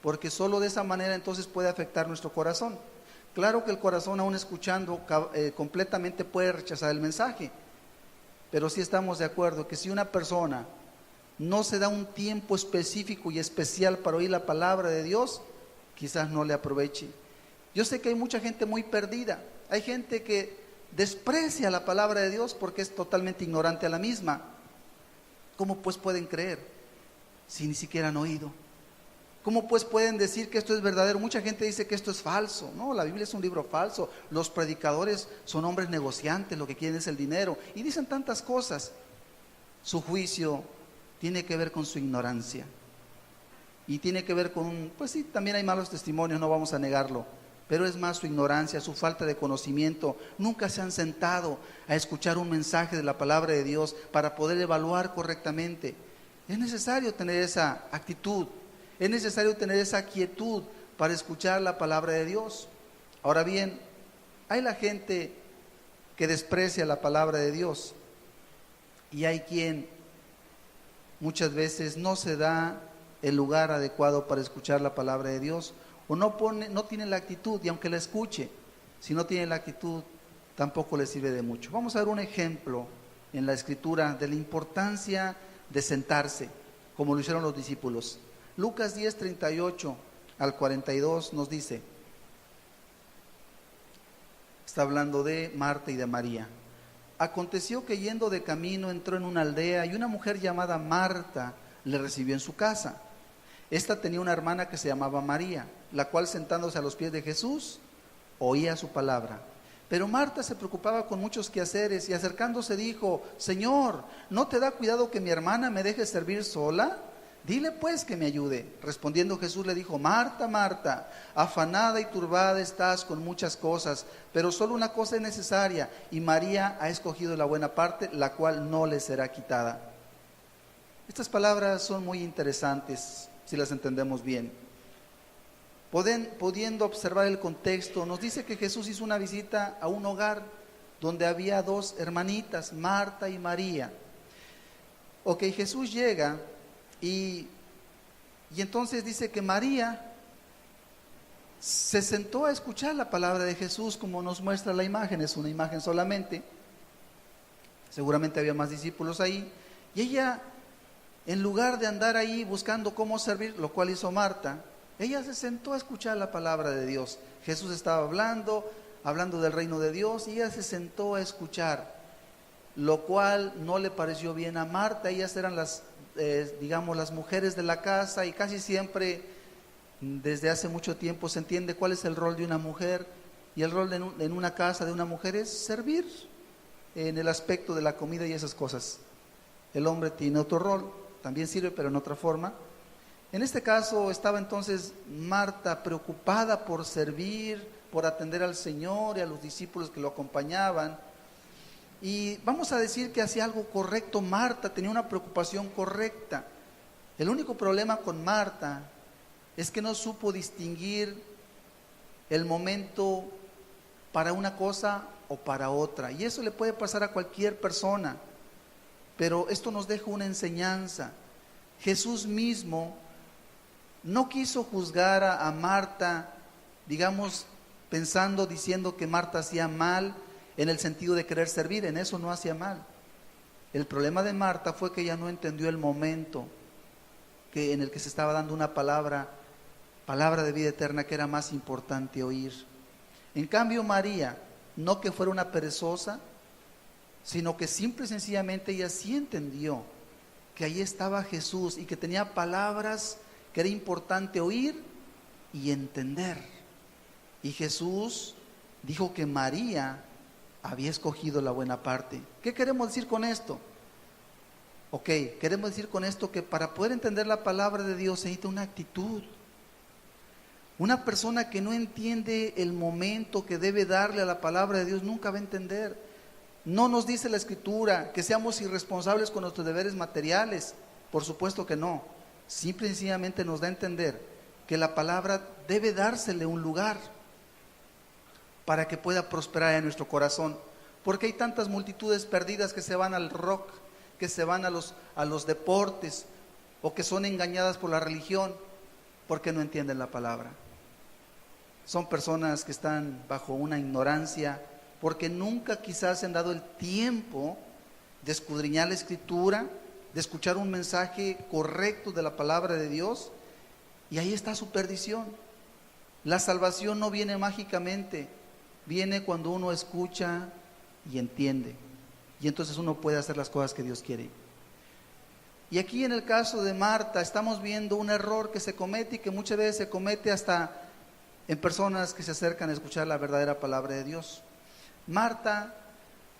porque solo de esa manera entonces puede afectar nuestro corazón. Claro que el corazón, aún escuchando completamente, puede rechazar el mensaje, pero sí estamos de acuerdo que si una persona no se da un tiempo específico y especial para oír la palabra de Dios, quizás no le aproveche. Yo sé que hay mucha gente muy perdida, hay gente que desprecia la palabra de Dios porque es totalmente ignorante a la misma. ¿Cómo pues pueden creer si ni siquiera han oído? ¿Cómo pues pueden decir que esto es verdadero? Mucha gente dice que esto es falso. No, la Biblia es un libro falso. Los predicadores son hombres negociantes, lo que quieren es el dinero. Y dicen tantas cosas. Su juicio tiene que ver con su ignorancia. Y tiene que ver con, pues sí, también hay malos testimonios, no vamos a negarlo. Pero es más su ignorancia, su falta de conocimiento. Nunca se han sentado a escuchar un mensaje de la palabra de Dios para poder evaluar correctamente. Es necesario tener esa actitud, es necesario tener esa quietud para escuchar la palabra de Dios. Ahora bien, hay la gente que desprecia la palabra de Dios y hay quien muchas veces no se da el lugar adecuado para escuchar la palabra de Dios, o no tiene la actitud, y aunque la escuche, si no tiene la actitud, tampoco le sirve de mucho. Vamos a ver un ejemplo en la Escritura de la importancia de sentarse, como lo hicieron los discípulos. Lucas 10:38 al 42 nos dice, está hablando de Marta y de María. Aconteció que yendo de camino entró en una aldea y una mujer llamada Marta le recibió en su casa. Esta tenía una hermana que se llamaba María, la cual sentándose a los pies de Jesús oía su palabra. Pero Marta se preocupaba con muchos quehaceres y acercándose dijo, Señor, ¿no te da cuidado que mi hermana me deje servir sola? Dile pues que me ayude. Respondiendo Jesús le dijo, Marta, Marta, afanada y turbada estás con muchas cosas, pero solo una cosa es necesaria, y María ha escogido la buena parte, la cual no le será quitada. Estas palabras son muy interesantes si las entendemos bien. Pudiendo observar el contexto, nos dice que Jesús hizo una visita a un hogar donde había dos hermanitas, Marta y María. Ok, Jesús llega y entonces dice que María se sentó a escuchar la palabra de Jesús, como nos muestra la imagen, es una imagen solamente. Seguramente había más discípulos ahí. Y ella, en lugar de andar ahí buscando cómo servir, lo cual hizo Marta, ella se sentó a escuchar la palabra de Dios. Jesús estaba hablando del reino de Dios, y ella se sentó a escuchar, lo cual no le pareció bien a Marta. Ellas eran las mujeres de la casa, y casi siempre, desde hace mucho tiempo, se entiende cuál es el rol de una mujer, y el rol en una casa de una mujer es servir en el aspecto de la comida y esas cosas. El hombre tiene otro rol, también sirve, pero en otra forma. En este caso estaba entonces Marta preocupada por servir, por atender al Señor y a los discípulos que lo acompañaban. Y vamos a decir que hacía algo correcto. Marta tenía una preocupación correcta. El único problema con Marta es que no supo distinguir el momento para una cosa o para otra. Y eso le puede pasar a cualquier persona. Pero esto nos deja una enseñanza. Jesús mismo no quiso juzgar a Marta, diciendo que Marta hacía mal en el sentido de querer servir. En eso no hacía mal. El problema de Marta fue que ella no entendió el momento en el que se estaba dando una palabra de vida eterna, que era más importante oír. En cambio María, no que fuera una perezosa, sino que simple y sencillamente ella sí entendió que ahí estaba Jesús y que tenía palabras que era importante oír y entender. Y Jesús dijo que María había escogido la buena parte. ¿Qué queremos decir con esto? Ok, queremos decir con esto que para poder entender la palabra de Dios se necesita una actitud. Una persona que no entiende el momento que debe darle a la palabra de Dios nunca va a entender. No nos dice la Escritura que seamos irresponsables con nuestros deberes materiales. Por supuesto que no. Simple y sencillamente nos da a entender que la palabra debe dársele un lugar para que pueda prosperar en nuestro corazón. Porque hay tantas multitudes perdidas que se van al rock, que se van a los deportes, o que son engañadas por la religión porque no entienden la palabra. Son personas que están bajo una ignorancia porque nunca quizás se han dado el tiempo de escudriñar la Escritura, de escuchar un mensaje correcto de la palabra de Dios, y ahí está su perdición. La salvación no viene mágicamente, viene cuando uno escucha y entiende, y entonces uno puede hacer las cosas que Dios quiere. Y aquí en el caso de Marta estamos viendo un error que se comete, y que muchas veces se comete hasta en personas que se acercan a escuchar la verdadera palabra de Dios. Marta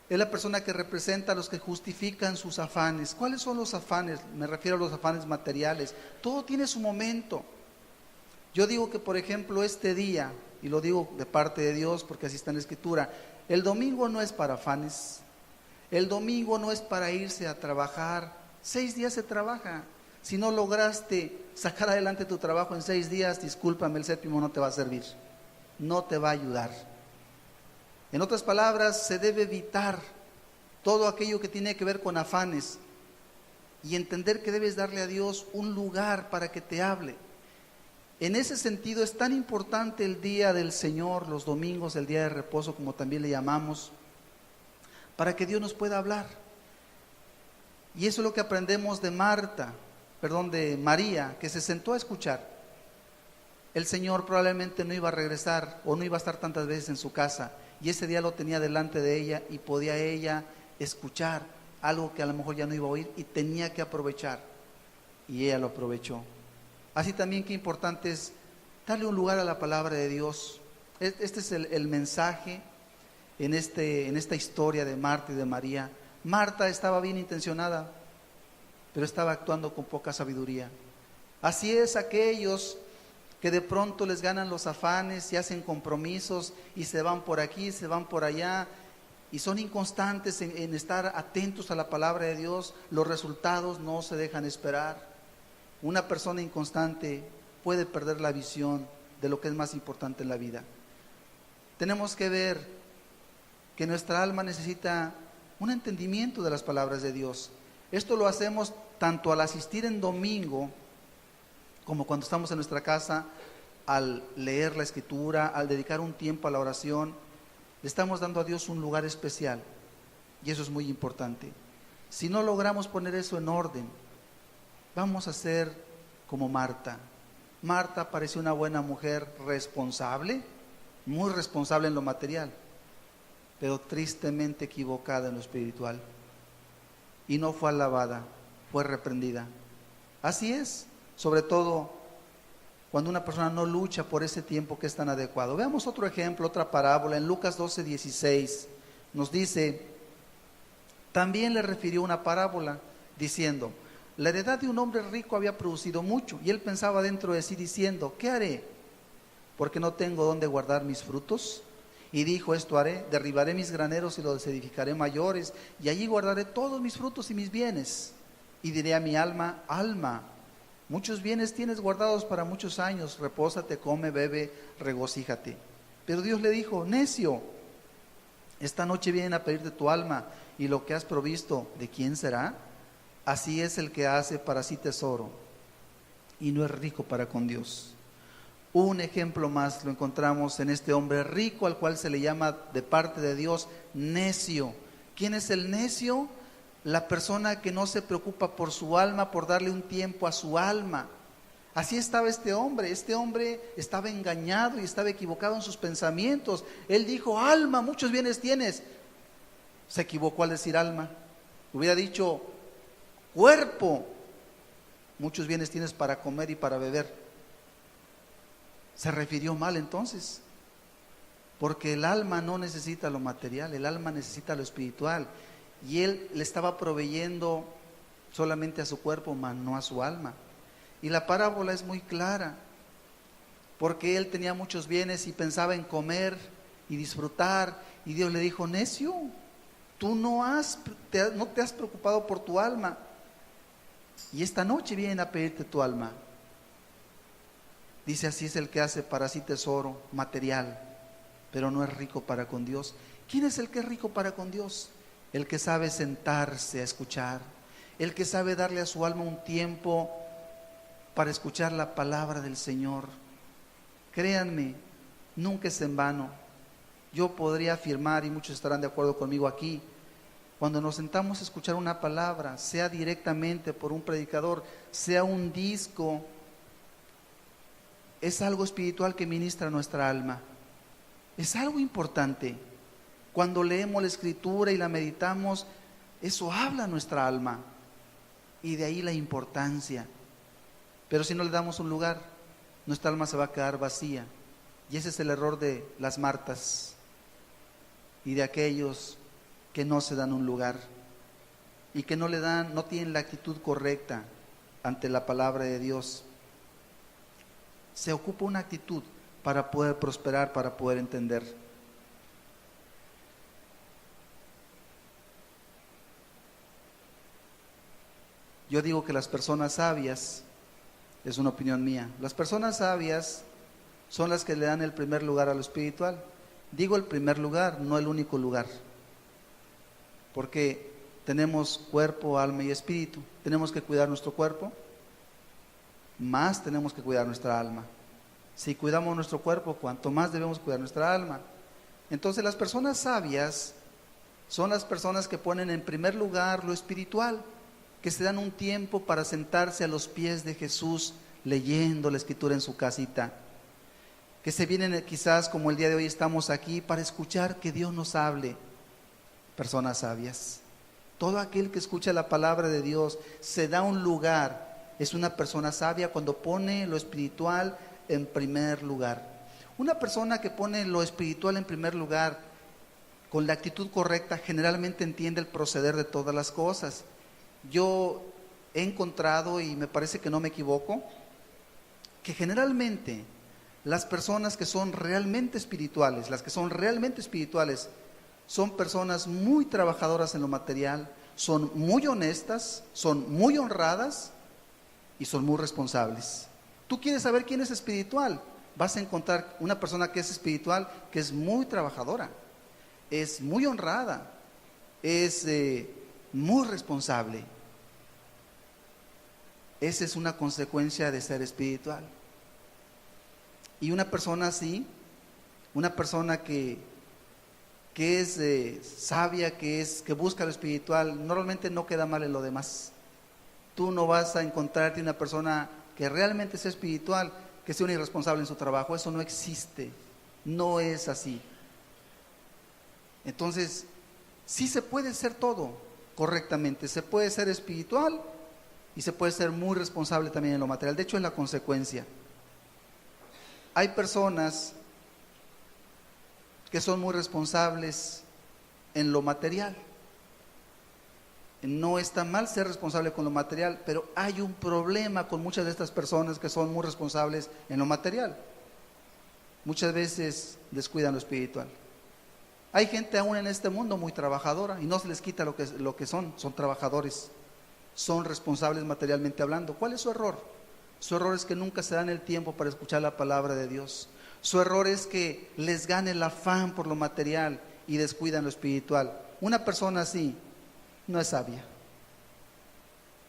es la persona que representa a los que justifican sus afanes. ¿Cuáles son los afanes? Me refiero a los afanes materiales. Todo tiene su momento. Yo digo que, por ejemplo, este día, y lo digo de parte de Dios porque así está en la Escritura, el domingo no es para afanes. El domingo no es para irse a trabajar. 6 días se trabaja. Si no lograste sacar adelante tu trabajo en 6 días, discúlpame, el 7º no te va a servir. No te va a ayudar. En otras palabras, se debe evitar todo aquello que tiene que ver con afanes y entender que debes darle a Dios un lugar para que te hable. En ese sentido es tan importante el día del Señor, los domingos, el día de reposo, como también le llamamos, para que Dios nos pueda hablar. Y eso es lo que aprendemos de María, que se sentó a escuchar. el Señor probablemente no iba a regresar o no iba a estar tantas veces en su casa, y ese día lo tenía delante de ella y podía ella escuchar algo que a lo mejor ya no iba a oír y tenía que aprovechar, y ella lo aprovechó. Así también qué importante es darle un lugar a la palabra de Dios. Este es el mensaje en esta historia de Marta y de María. Marta estaba bien intencionada, pero estaba actuando con poca sabiduría. Así es aquellos que de pronto les ganan los afanes y hacen compromisos y se van por aquí, se van por allá, y son inconstantes en estar atentos a la palabra de Dios. Los resultados no se dejan esperar. Una persona inconstante puede perder la visión de lo que es más importante en la vida. Tenemos que ver que nuestra alma necesita un entendimiento de las palabras de Dios. Esto lo hacemos tanto al asistir en domingo como cuando estamos en nuestra casa, al leer la Escritura, al dedicar un tiempo a la oración. Le estamos dando a Dios un lugar especial, y eso es muy importante. Si no logramos poner eso en orden, vamos a ser como Marta. Marta pareció una buena mujer responsable, muy responsable en lo material, pero tristemente equivocada en lo espiritual. Y no fue alabada, fue reprendida. Así es, sobre todo cuando una persona no lucha por ese tiempo que es tan adecuado. Veamos otro ejemplo, otra parábola. En Lucas 12:16 nos dice: también le refirió una parábola diciendo: la heredad de un hombre rico había producido mucho, y él pensaba dentro de sí diciendo: ¿qué haré? Porque no tengo dónde guardar mis frutos. Y dijo: esto haré, derribaré mis graneros y los edificaré mayores, y allí guardaré todos mis frutos y mis bienes. Y diré a mi alma: alma, muchos bienes tienes guardados para muchos años, repósate, come, bebe, regocíjate. Pero Dios le dijo: necio, esta noche vienen a pedirte tu alma, y lo que has provisto, ¿de quién será? Así es el que hace para sí tesoro y no es rico para con Dios. Un ejemplo más lo encontramos en este hombre rico, al cual se le llama de parte de Dios necio. ¿Quién es el necio? La persona que no se preocupa por su alma, por darle un tiempo a su alma. Así estaba este hombre estaba engañado y estaba equivocado en sus pensamientos. Él dijo: alma, muchos bienes tienes. Se equivocó al decir alma. Hubiera dicho: cuerpo, muchos bienes tienes para comer y para beber. Se refirió mal entonces, porque el alma no necesita lo material, el alma necesita lo espiritual, y él le estaba proveyendo solamente a su cuerpo, mas no a su alma. Y la parábola es muy clara, porque él tenía muchos bienes y pensaba en comer y disfrutar, y Dios le dijo: necio, tú no te has preocupado por tu alma, y esta noche vienen a pedirte tu alma. Dice: así es el que hace para sí tesoro material, pero no es rico para con Dios. ¿Quién es el que es rico para con Dios? El que sabe sentarse a escuchar, el que sabe darle a su alma un tiempo para escuchar la palabra del Señor. Créanme, nunca es en vano. Yo podría afirmar, y muchos estarán de acuerdo conmigo aquí, cuando nos sentamos a escuchar una palabra, sea directamente por un predicador, sea un disco, es algo espiritual que ministra nuestra alma. Es algo importante. Cuando leemos la Escritura y la meditamos, eso habla a nuestra alma, y de ahí la importancia. Pero si no le damos un lugar, nuestra alma se va a quedar vacía, y ese es el error de las Martas y de aquellos que no se dan un lugar y que no tienen la actitud correcta ante la palabra de Dios. Se ocupa una actitud para poder prosperar, para poder entender. Yo digo que las personas sabias, es una opinión mía, las personas sabias son las que le dan el primer lugar a lo espiritual. Digo el primer lugar, no el único lugar, porque tenemos cuerpo, alma y espíritu. Tenemos que cuidar nuestro cuerpo, más tenemos que cuidar nuestra alma. Si cuidamos nuestro cuerpo, cuanto más debemos cuidar nuestra alma. Entonces las personas sabias son las personas que ponen en primer lugar lo espiritual, que se dan un tiempo para sentarse a los pies de Jesús leyendo la Escritura en su casita. que se vienen quizás como el día de hoy estamos aquí para escuchar que Dios nos hable. Personas sabias. Todo aquel que escucha la palabra de Dios se da un lugar, es una persona sabia cuando pone lo espiritual en primer lugar. Una persona que pone lo espiritual en primer lugar con la actitud correcta generalmente entiende el proceder de todas las cosas. Yo he encontrado, y me parece que no me equivoco, que generalmente las personas que son realmente espirituales, las que son realmente espirituales, son personas muy trabajadoras en lo material, son muy honestas, son muy honradas y son muy responsables. ¿Tú quieres saber quién es espiritual? Vas a encontrar una persona que es espiritual, que es muy trabajadora, es muy honrada, es muy responsable. Esa es una consecuencia de ser espiritual. Y una persona así, una persona que es sabia, que busca lo espiritual, normalmente no queda mal en lo demás. Tú no vas a encontrarte una persona que realmente sea espiritual, que sea un irresponsable en su trabajo. Eso no existe, no es así. Entonces, sí se puede ser todo correctamente, se puede ser espiritual y se puede ser muy responsable también en lo material. De hecho, es la consecuencia. Hay personas que son muy responsables en lo material. No está mal ser responsable con lo material, pero hay un problema con muchas de estas personas que son muy responsables en lo material. Muchas veces descuidan lo espiritual. Hay gente aún en este mundo muy trabajadora y no se les quita lo que son trabajadores, son responsables materialmente hablando. ¿Cuál es su error? Su error es que nunca se dan el tiempo para escuchar la palabra de Dios. Su error es que les gane el afán por lo material y descuidan lo espiritual. Una persona así no es sabia,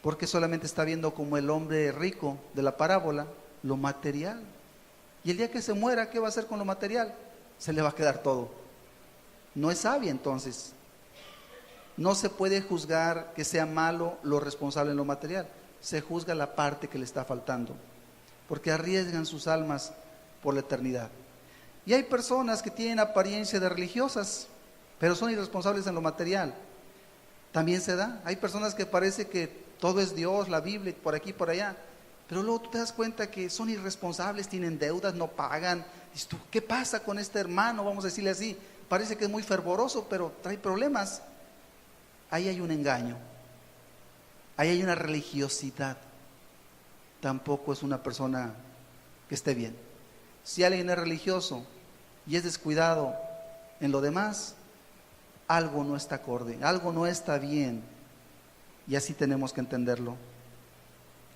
porque solamente está viendo como el hombre rico de la parábola lo material. Y el día que se muera, ¿qué va a hacer con lo material? Se le va a quedar todo. No es sabia entonces. No se puede juzgar que sea malo lo responsable en lo material. Se juzga la parte que le está faltando, porque arriesgan sus almas por la eternidad. Y hay personas que tienen apariencia de religiosas, pero son irresponsables en lo material. También se da. Hay personas que parece que todo es Dios, la Biblia, por aquí, por allá, pero luego tú te das cuenta que son irresponsables, tienen deudas, no pagan. Dices tú, ¿qué pasa con este hermano? Vamos a decirle así. Parece que es muy fervoroso, pero trae problemas. Ahí hay un engaño. Ahí hay una religiosidad. Tampoco es una persona que esté bien. Si alguien es religioso y es descuidado en lo demás, algo no está acorde, algo no está bien. Y así tenemos que entenderlo.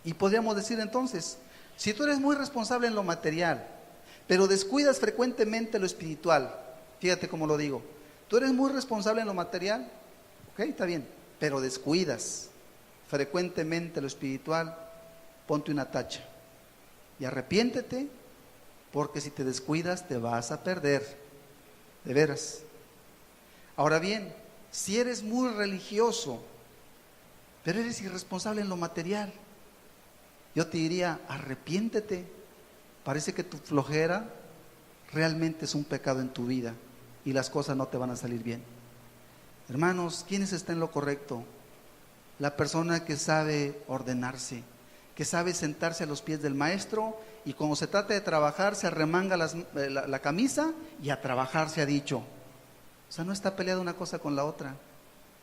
Y podríamos decir entonces, si tú eres muy responsable en lo material, pero descuidas frecuentemente lo espiritual, fíjate cómo lo digo, tú eres muy responsable en lo material, ok, está bien, pero descuidas frecuentemente lo espiritual, ponte una tacha y arrepiéntete, porque si te descuidas te vas a perder, de veras. Ahora bien, si eres muy religioso, pero eres irresponsable en lo material, yo te diría, arrepiéntete. Parece que tu flojera realmente es un pecado en tu vida y las cosas no te van a salir bien. Hermanos, ¿quiénes están en lo correcto? La persona que sabe ordenarse, que sabe sentarse a los pies del maestro y cuando se trata de trabajar se arremanga la camisa y a trabajar se ha dicho. O sea, no está peleada una cosa con la otra.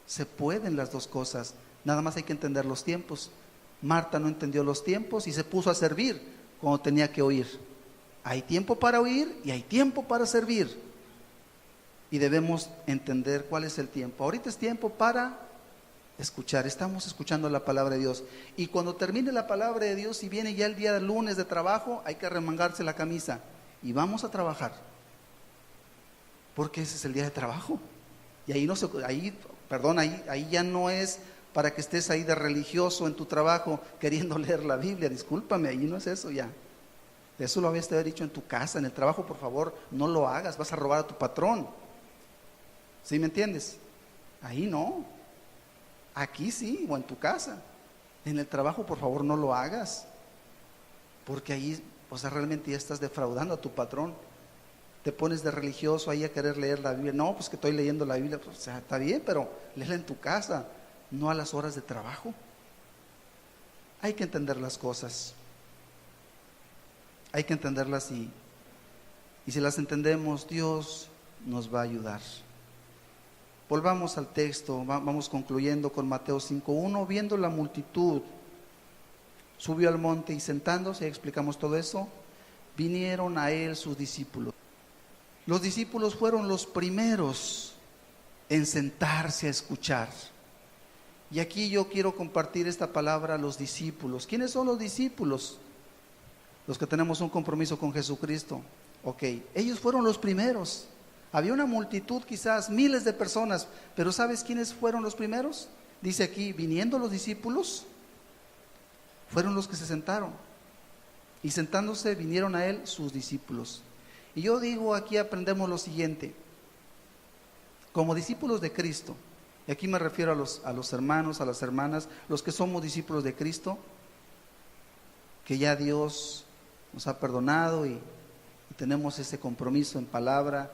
Se pueden las dos cosas, nada más hay que entender los tiempos. Marta no entendió los tiempos y se puso a servir cuando tenía que oír. Hay tiempo para oír y hay tiempo para servir. Y debemos entender cuál es el tiempo. Ahorita es tiempo para escuchar, estamos escuchando la palabra de Dios. Y cuando termine la palabra de Dios y viene ya el día del lunes de trabajo, hay que arremangarse la camisa y vamos a trabajar. Porque ese es el día de trabajo. Y ahí ya no es para que estés ahí de religioso en tu trabajo queriendo leer la Biblia. Discúlpame, ahí no es eso ya. Eso lo habías de haber dicho en tu casa, en el trabajo, por favor, no lo hagas, vas a robar a tu patrón. ¿Sí me entiendes? Ahí no. Aquí sí, o en tu casa. En el trabajo, por favor, no lo hagas. Porque ahí, realmente ya estás defraudando a tu patrón. te pones de religioso ahí a querer leer la Biblia. No, pues que estoy leyendo la Biblia. Pues, o sea, está bien, pero léela en tu casa, no a las horas de trabajo. Hay que entender las cosas. Hay que entenderlas y si las entendemos, Dios nos va a ayudar. Volvamos al texto, vamos concluyendo con Mateo 5:1. Viendo la multitud, subió al monte y sentándose, ya explicamos todo eso, vinieron a él sus discípulos. Los discípulos fueron los primeros en sentarse a escuchar. Y aquí yo quiero compartir esta palabra a los discípulos. ¿Quiénes son los discípulos? Los que tenemos un compromiso con Jesucristo. Ok, ellos fueron los primeros. Había una multitud, quizás miles de personas, pero ¿sabes quiénes fueron los primeros? Dice aquí, viniendo los discípulos, fueron los que se sentaron. Y sentándose vinieron a él sus discípulos. Y yo digo, aquí aprendemos lo siguiente. Como discípulos de Cristo, y aquí me refiero a los hermanos, a las hermanas, los que somos discípulos de Cristo, que ya Dios nos ha perdonado y tenemos ese compromiso en palabra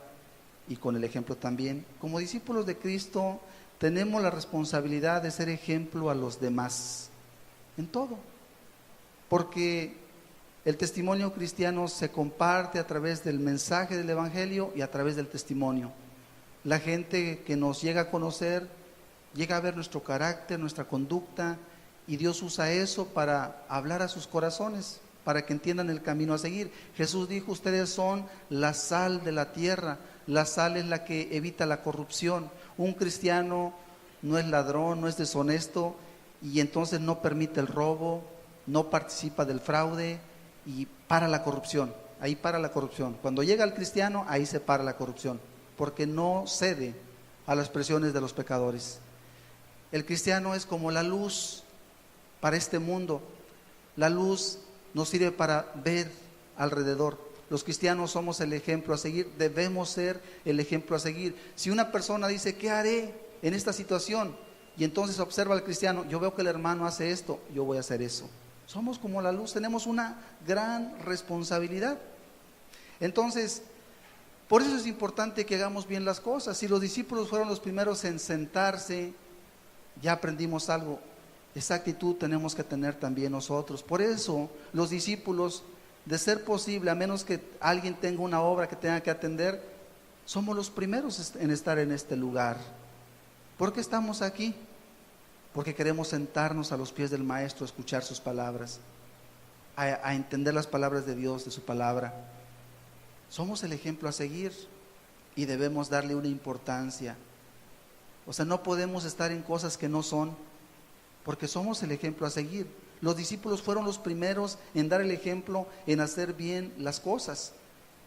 y con el ejemplo también. Como discípulos de Cristo tenemos la responsabilidad de ser ejemplo a los demás en todo, porque el testimonio cristiano se comparte a través del mensaje del Evangelio y a través del testimonio. La gente que nos llega a conocer llega a ver nuestro carácter, nuestra conducta, y Dios usa eso para hablar a sus corazones, para que entiendan el camino a seguir. Jesús dijo, ustedes son la sal de la tierra. La sal es la que evita la corrupción. Un cristiano no es ladrón, no es deshonesto, y entonces no permite el robo, no participa del fraude y para la corrupción. Ahí para la corrupción. Cuando llega el cristiano, ahí se para la corrupción, porque no cede a las presiones de los pecadores. El cristiano es como la luz para este mundo. La luz nos sirve para ver alrededor. Los cristianos somos el ejemplo a seguir, debemos ser el ejemplo a seguir. Si una persona dice, ¿qué haré en esta situación? Y entonces observa al cristiano, yo veo que el hermano hace esto, yo voy a hacer eso. Somos como la luz, tenemos una gran responsabilidad. Entonces, por eso es importante que hagamos bien las cosas. Si los discípulos fueron los primeros en sentarse, ya aprendimos algo. Esa actitud tenemos que tener también nosotros. Por eso los discípulos, de ser posible, a menos que alguien tenga una obra que tenga que atender, somos los primeros en estar en este lugar. ¿Por qué estamos aquí? Porque queremos sentarnos a los pies del Maestro, a escuchar sus palabras, a entender las palabras de Dios, de su palabra. Somos el ejemplo a seguir y debemos darle una importancia. O sea, no podemos estar en cosas que no son, porque somos el ejemplo a seguir. Los discípulos fueron los primeros en dar el ejemplo, en hacer bien las cosas.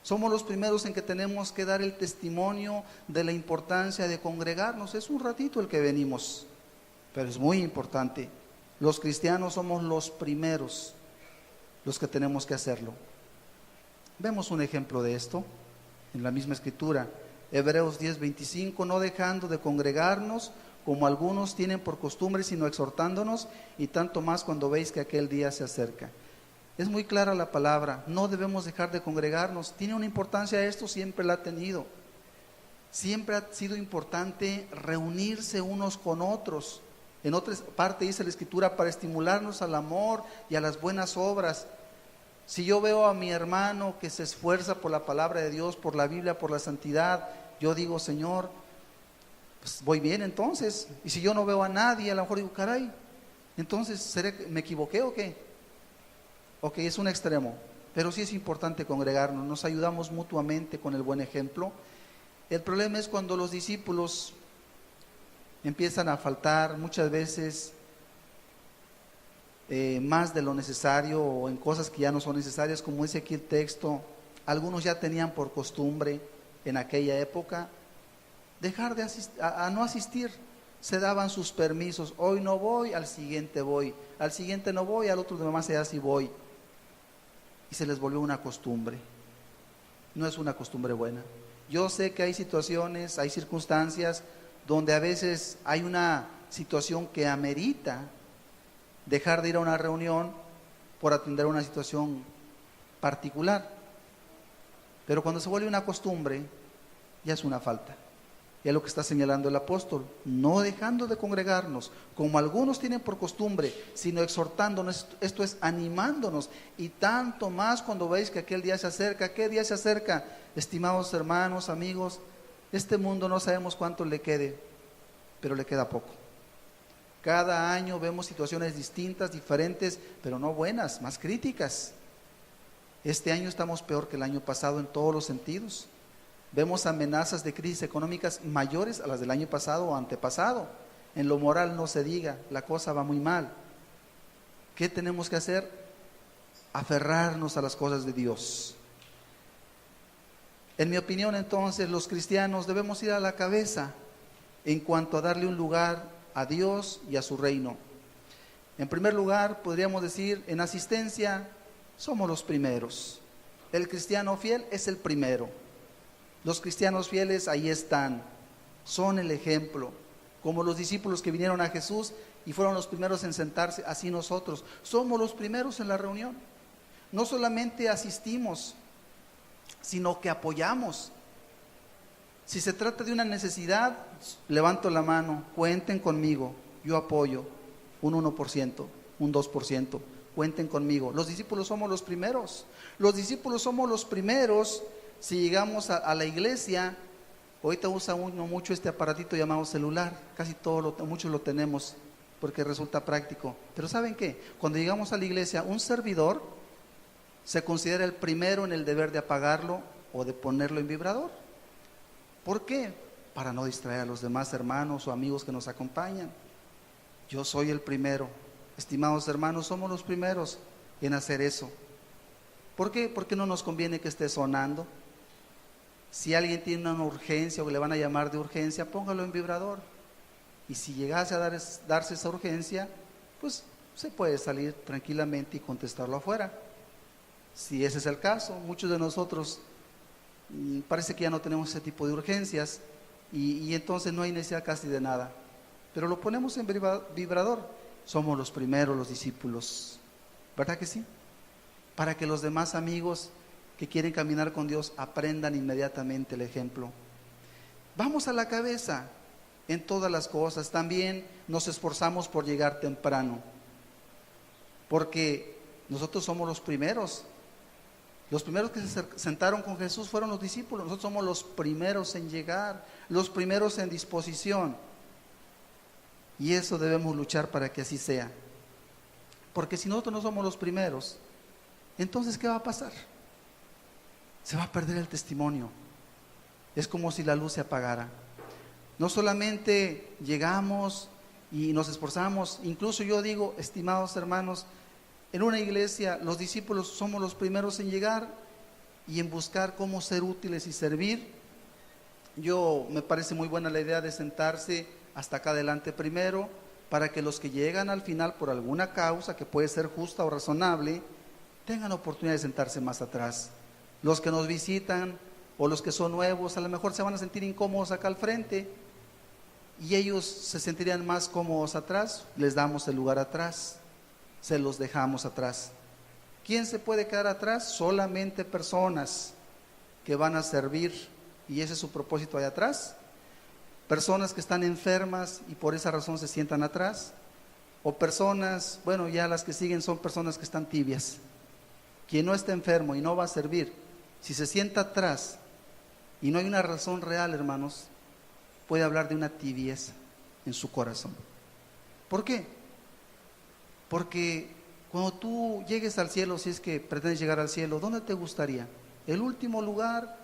Somos los primeros en que tenemos que dar el testimonio de la importancia de congregarnos. Es un ratito el que venimos, pero es muy importante. Los cristianos somos los primeros los que tenemos que hacerlo. Vemos un ejemplo de esto en la misma escritura. Hebreos 10:25, no dejando de congregarnos como algunos tienen por costumbre, sino exhortándonos, y tanto más cuando veis que aquel día se acerca. Es muy clara la palabra, no debemos dejar de congregarnos. ¿Tiene una importancia esto? Siempre la ha tenido. Siempre ha sido importante reunirse unos con otros. En otra parte dice la Escritura, para estimularnos al amor y a las buenas obras. Si yo veo a mi hermano que se esfuerza por la palabra de Dios, por la Biblia, por la santidad, yo digo, Señor, pues voy bien entonces. Y si yo no veo a nadie, a lo mejor digo, caray, entonces ¿me equivoqué o qué? Ok, es un extremo, pero sí es importante congregarnos, nos ayudamos mutuamente con el buen ejemplo. El problema es cuando los discípulos empiezan a faltar muchas veces más de lo necesario, o en cosas que ya no son necesarias, como dice aquí el texto. Algunos ya tenían por costumbre en aquella época dejar de a no asistir. Se daban sus permisos, hoy no voy, al siguiente voy, al siguiente no voy, al otro nomás sea así voy, y se les volvió una costumbre. No es una costumbre buena. Yo sé que hay situaciones, hay circunstancias donde a veces hay una situación que amerita dejar de ir a una reunión por atender una situación particular. Pero cuando se vuelve una costumbre, ya es una falta. Y es lo que está señalando el apóstol, no dejando de congregarnos, como algunos tienen por costumbre, sino exhortándonos, esto es animándonos, y tanto más cuando veis que aquel día se acerca. ¿Qué día se acerca? Estimados hermanos, amigos, este mundo no sabemos cuánto le quede, pero le queda poco. Cada año vemos situaciones distintas, diferentes, pero no buenas, más críticas. Este año estamos peor que el año pasado en todos los sentidos. Vemos amenazas de crisis económicas mayores a las del año pasado o antepasado. En lo moral no se diga, la cosa va muy mal. ¿Qué tenemos que hacer? Aferrarnos a las cosas de Dios. En mi opinión, entonces, los cristianos debemos ir a la cabeza en cuanto a darle un lugar a Dios y a su reino. En primer lugar, podríamos decir, en asistencia somos los primeros. El cristiano fiel es el primero. Los cristianos fieles ahí están, son el ejemplo, como los discípulos que vinieron a Jesús y fueron los primeros en sentarse, así nosotros somos los primeros en la reunión. No solamente asistimos, sino que apoyamos. Si se trata de una necesidad, levanto la mano, cuenten conmigo, yo apoyo un 1%, un 2%, cuenten conmigo. Los discípulos somos los primeros. Los discípulos somos los primeros. Si llegamos a la iglesia, ahorita usa uno mucho este aparatito llamado celular, casi muchos lo tenemos porque resulta práctico. Pero ¿saben qué? Cuando llegamos a la iglesia, un servidor se considera el primero en el deber de apagarlo o de ponerlo en vibrador. ¿Por qué? Para no distraer a los demás hermanos o amigos que nos acompañan. Yo soy el primero. Estimados hermanos, somos los primeros en hacer eso. ¿Por qué? Porque no nos conviene que esté sonando. Si alguien tiene una urgencia o le van a llamar de urgencia, póngalo en vibrador. Y si llegase a darse esa urgencia, pues se puede salir tranquilamente y contestarlo afuera. Si ese es el caso, muchos de nosotros parece que ya no tenemos ese tipo de urgencias y entonces no hay necesidad casi de nada. Pero lo ponemos en vibrador. Somos los primeros, los discípulos. ¿Verdad que sí? Para que los demás amigos que quieren caminar con Dios aprendan inmediatamente el ejemplo. Vamos a la cabeza en todas las cosas. También nos esforzamos por llegar temprano, porque nosotros somos los primeros. Los primeros que se sentaron con Jesús fueron los discípulos. Nosotros somos los primeros en llegar, los primeros en disposición. Y eso debemos luchar para que así sea. Porque si nosotros no somos los primeros, entonces ¿qué va a pasar? Se va a perder el testimonio. Es como si la luz se apagara. No solamente llegamos y nos esforzamos, incluso yo digo, estimados hermanos, en una iglesia los discípulos somos los primeros en llegar y en buscar cómo ser útiles y servir. Me parece muy buena la idea de sentarse hasta acá adelante primero, para que los que llegan al final por alguna causa que puede ser justa o razonable, tengan la oportunidad de sentarse más atrás. Los que nos visitan o los que son nuevos a lo mejor se van a sentir incómodos acá al frente y ellos se sentirían más cómodos atrás. Les damos el lugar atrás, se los dejamos atrás. ¿Quién se puede quedar atrás? Solamente personas que van a servir, y ese es su propósito allá atrás. Personas que están enfermas y por esa razón se sientan atrás, o personas, bueno, ya las que siguen son personas que están tibias. Quien no está enfermo y no va a servir, si se sienta atrás y no hay una razón real, hermanos, puede hablar de una tibieza en su corazón. ¿Por qué? Porque cuando tú llegues al cielo, si es que pretendes llegar al cielo, ¿dónde te gustaría? ¿El último lugar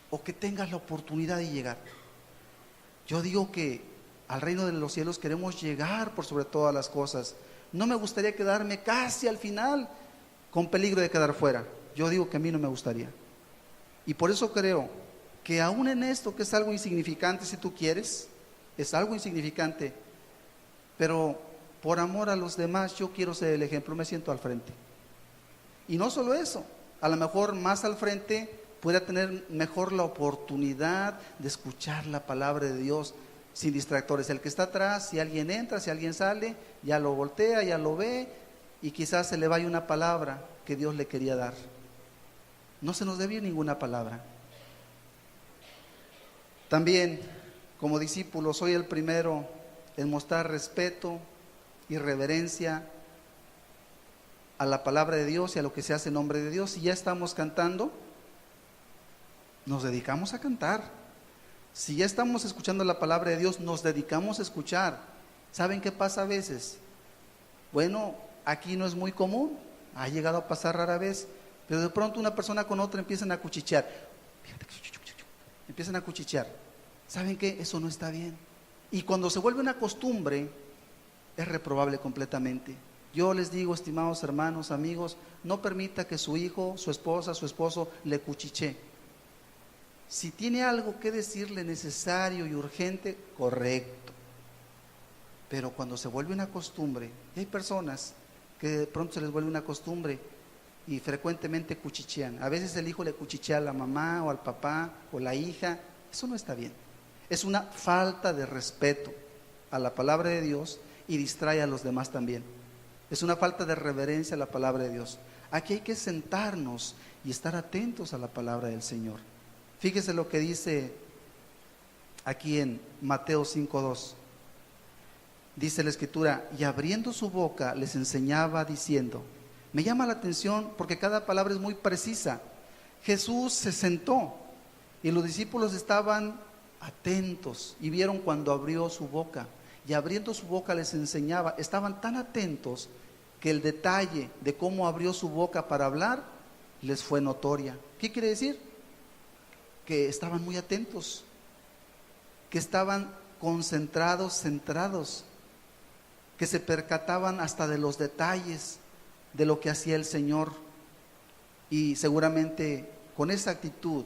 o que tengas la oportunidad de llegar? Yo digo que al reino de los cielos queremos llegar por sobre todas las cosas. No me gustaría quedarme casi al final con peligro de quedar fuera. Yo digo que a mí no me gustaría. Y por eso creo que aún en esto, que es algo insignificante, si tú quieres, es algo insignificante, pero por amor a los demás yo quiero ser el ejemplo, me siento al frente. Y no solo eso, a lo mejor más al frente pueda tener mejor la oportunidad de escuchar la palabra de Dios sin distractores. El que está atrás, si alguien entra, si alguien sale, ya lo voltea, ya lo ve y quizás se le vaya una palabra que Dios le quería dar. No se nos debe ir ninguna palabra. También, como discípulo, soy el primero en mostrar respeto y reverencia a la palabra de Dios y a lo que se hace en nombre de Dios. Si ya estamos cantando, nos dedicamos a cantar. Si ya estamos escuchando la palabra de Dios, nos dedicamos a escuchar. ¿Saben qué pasa a veces? Bueno, aquí no es muy común, ha llegado a pasar rara vez, pero de pronto una persona con otra empiezan a cuchichear. Empiezan a cuchichear. ¿Saben qué? Eso no está bien. Y cuando se vuelve una costumbre, es reprobable completamente. Yo les digo, estimados hermanos, amigos, no permita que su hijo, su esposa, su esposo le cuchichee. Si tiene algo que decirle necesario y urgente, correcto. Pero cuando se vuelve una costumbre, y hay personas que de pronto se les vuelve una costumbre y frecuentemente cuchichean. A veces el hijo le cuchichea a la mamá o al papá o la hija. Eso no está bien. Es una falta de respeto a la palabra de Dios y distrae a los demás también. Es una falta de reverencia a la palabra de Dios. Aquí hay que sentarnos y estar atentos a la palabra del Señor. Fíjese lo que dice aquí en Mateo 5:2. Dice la Escritura: y abriendo su boca les enseñaba diciendo. Me llama la atención porque cada palabra es muy precisa. Jesús se sentó y los discípulos estaban atentos y vieron cuando abrió su boca. Y abriendo su boca les enseñaba. Estaban tan atentos que el detalle de cómo abrió su boca para hablar les fue notoria. ¿Qué quiere decir? Que estaban muy atentos, que estaban concentrados, centrados, que se percataban hasta de los detalles de lo que hacía el Señor. Y seguramente con esa actitud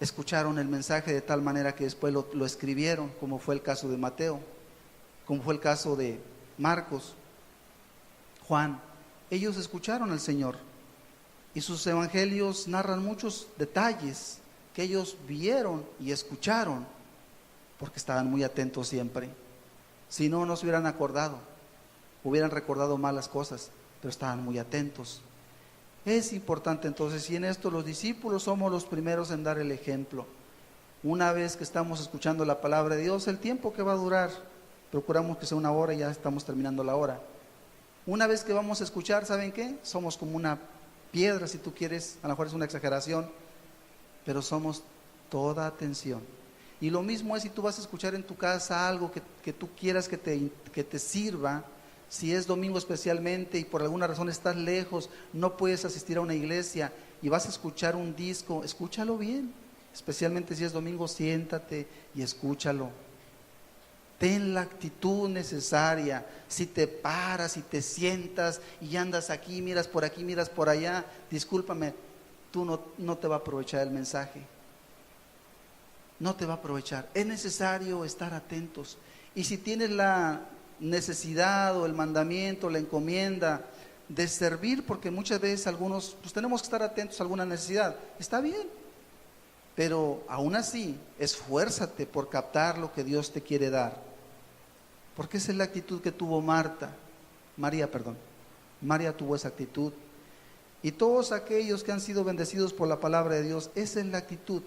escucharon el mensaje de tal manera que después lo escribieron, como fue el caso de Mateo, como fue el caso de Marcos, Juan. Ellos escucharon al Señor y sus evangelios narran muchos detalles que ellos vieron y escucharon porque estaban muy atentos siempre. Si no, no se hubieran acordado, hubieran recordado malas cosas, pero estaban muy atentos. Es importante entonces, y en esto los discípulos somos los primeros en dar el ejemplo. Una vez que estamos escuchando la palabra de Dios, el tiempo que va a durar, procuramos que sea 1 hora y ya estamos terminando la hora. Una vez que vamos a escuchar, ¿saben qué? Somos como una piedra, si tú quieres, a lo mejor es una exageración, pero somos toda atención. Y lo mismo es si tú vas a escuchar en tu casa algo que tú quieras que te sirva. Si es domingo especialmente y por alguna razón estás lejos, no puedes asistir a una iglesia y vas a escuchar un disco, escúchalo bien. Especialmente si es domingo, siéntate y escúchalo. Ten la actitud necesaria. Si te paras, si te sientas y andas aquí, miras por allá, discúlpame, tú no te va a aprovechar el mensaje. No te va a aprovechar. Es necesario estar atentos. Y si tienes la necesidad o el mandamiento, la encomienda de servir, porque muchas veces algunos, pues tenemos que estar atentos a alguna necesidad, está bien, pero aún así, esfuérzate por captar lo que Dios te quiere dar, porque esa es la actitud que tuvo María tuvo esa actitud, y todos aquellos que han sido bendecidos por la palabra de Dios, esa es la actitud.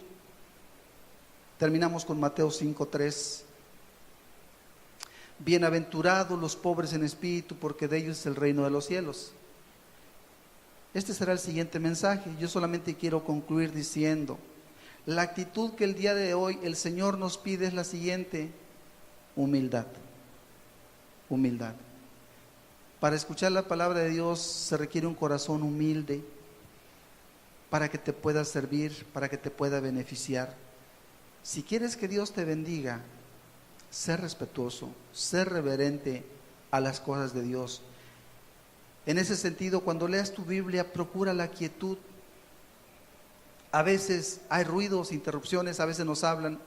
Terminamos con Mateo 5:3. Bienaventurados los pobres en espíritu, porque de ellos es el reino de los cielos. Este será el siguiente mensaje. Yo solamente quiero concluir diciendo, la actitud que el día de hoy el Señor nos pide es la siguiente: humildad. Humildad. Para escuchar la palabra de Dios se requiere un corazón humilde para que te pueda servir, para que te pueda beneficiar. Si quieres que Dios te bendiga, sé respetuoso, sé reverente a las cosas de Dios. En ese sentido, cuando leas tu Biblia, procura la quietud. A veces hay ruidos, interrupciones, a veces nos hablan,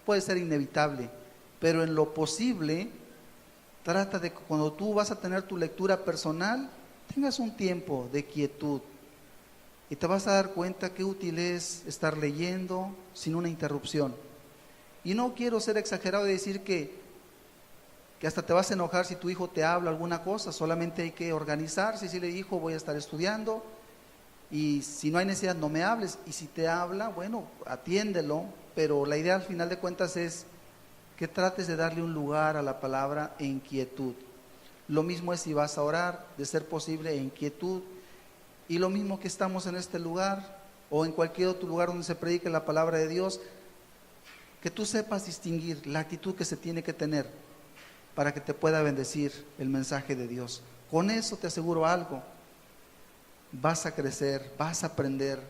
puede ser inevitable, pero en lo posible, trata de que cuando tú vas a tener tu lectura personal, tengas un tiempo de quietud. Y te vas a dar cuenta qué útil es estar leyendo sin una interrupción. Y no quiero ser exagerado y decir que hasta te vas a enojar si tu hijo te habla alguna cosa. Solamente hay que organizarse y decirle: hijo, voy a estar estudiando, y si no hay necesidad no me hables, y si te habla, bueno, atiéndelo, pero la idea al final de cuentas es que trates de darle un lugar a la palabra en quietud. Lo mismo es si vas a orar, de ser posible en quietud, y lo mismo que estamos en este lugar o en cualquier otro lugar donde se predique la palabra de Dios, que tú sepas distinguir la actitud que se tiene que tener para que te pueda bendecir el mensaje de Dios. Con eso te aseguro algo, vas a crecer, vas a aprender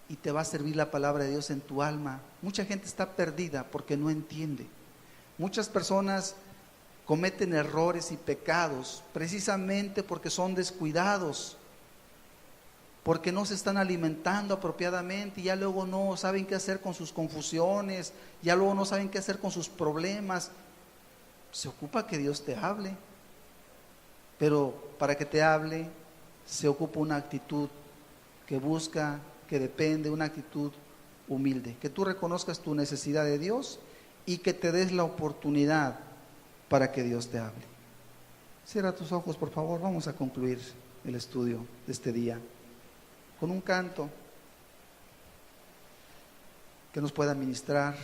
y te va a servir la palabra de Dios en tu alma. Mucha gente está perdida porque no entiende. Muchas personas cometen errores y pecados precisamente porque son descuidados, porque no se están alimentando apropiadamente y ya luego no saben qué hacer con sus confusiones, ya luego no saben qué hacer con sus problemas. Se ocupa que Dios te hable, pero para que te hable se ocupa una actitud que busca, que depende, una actitud humilde, que tú reconozcas tu necesidad de Dios y que te des la oportunidad para que Dios te hable. Cierra tus ojos, por favor. Vamos a concluir el estudio de este día con un canto que nos pueda ministrar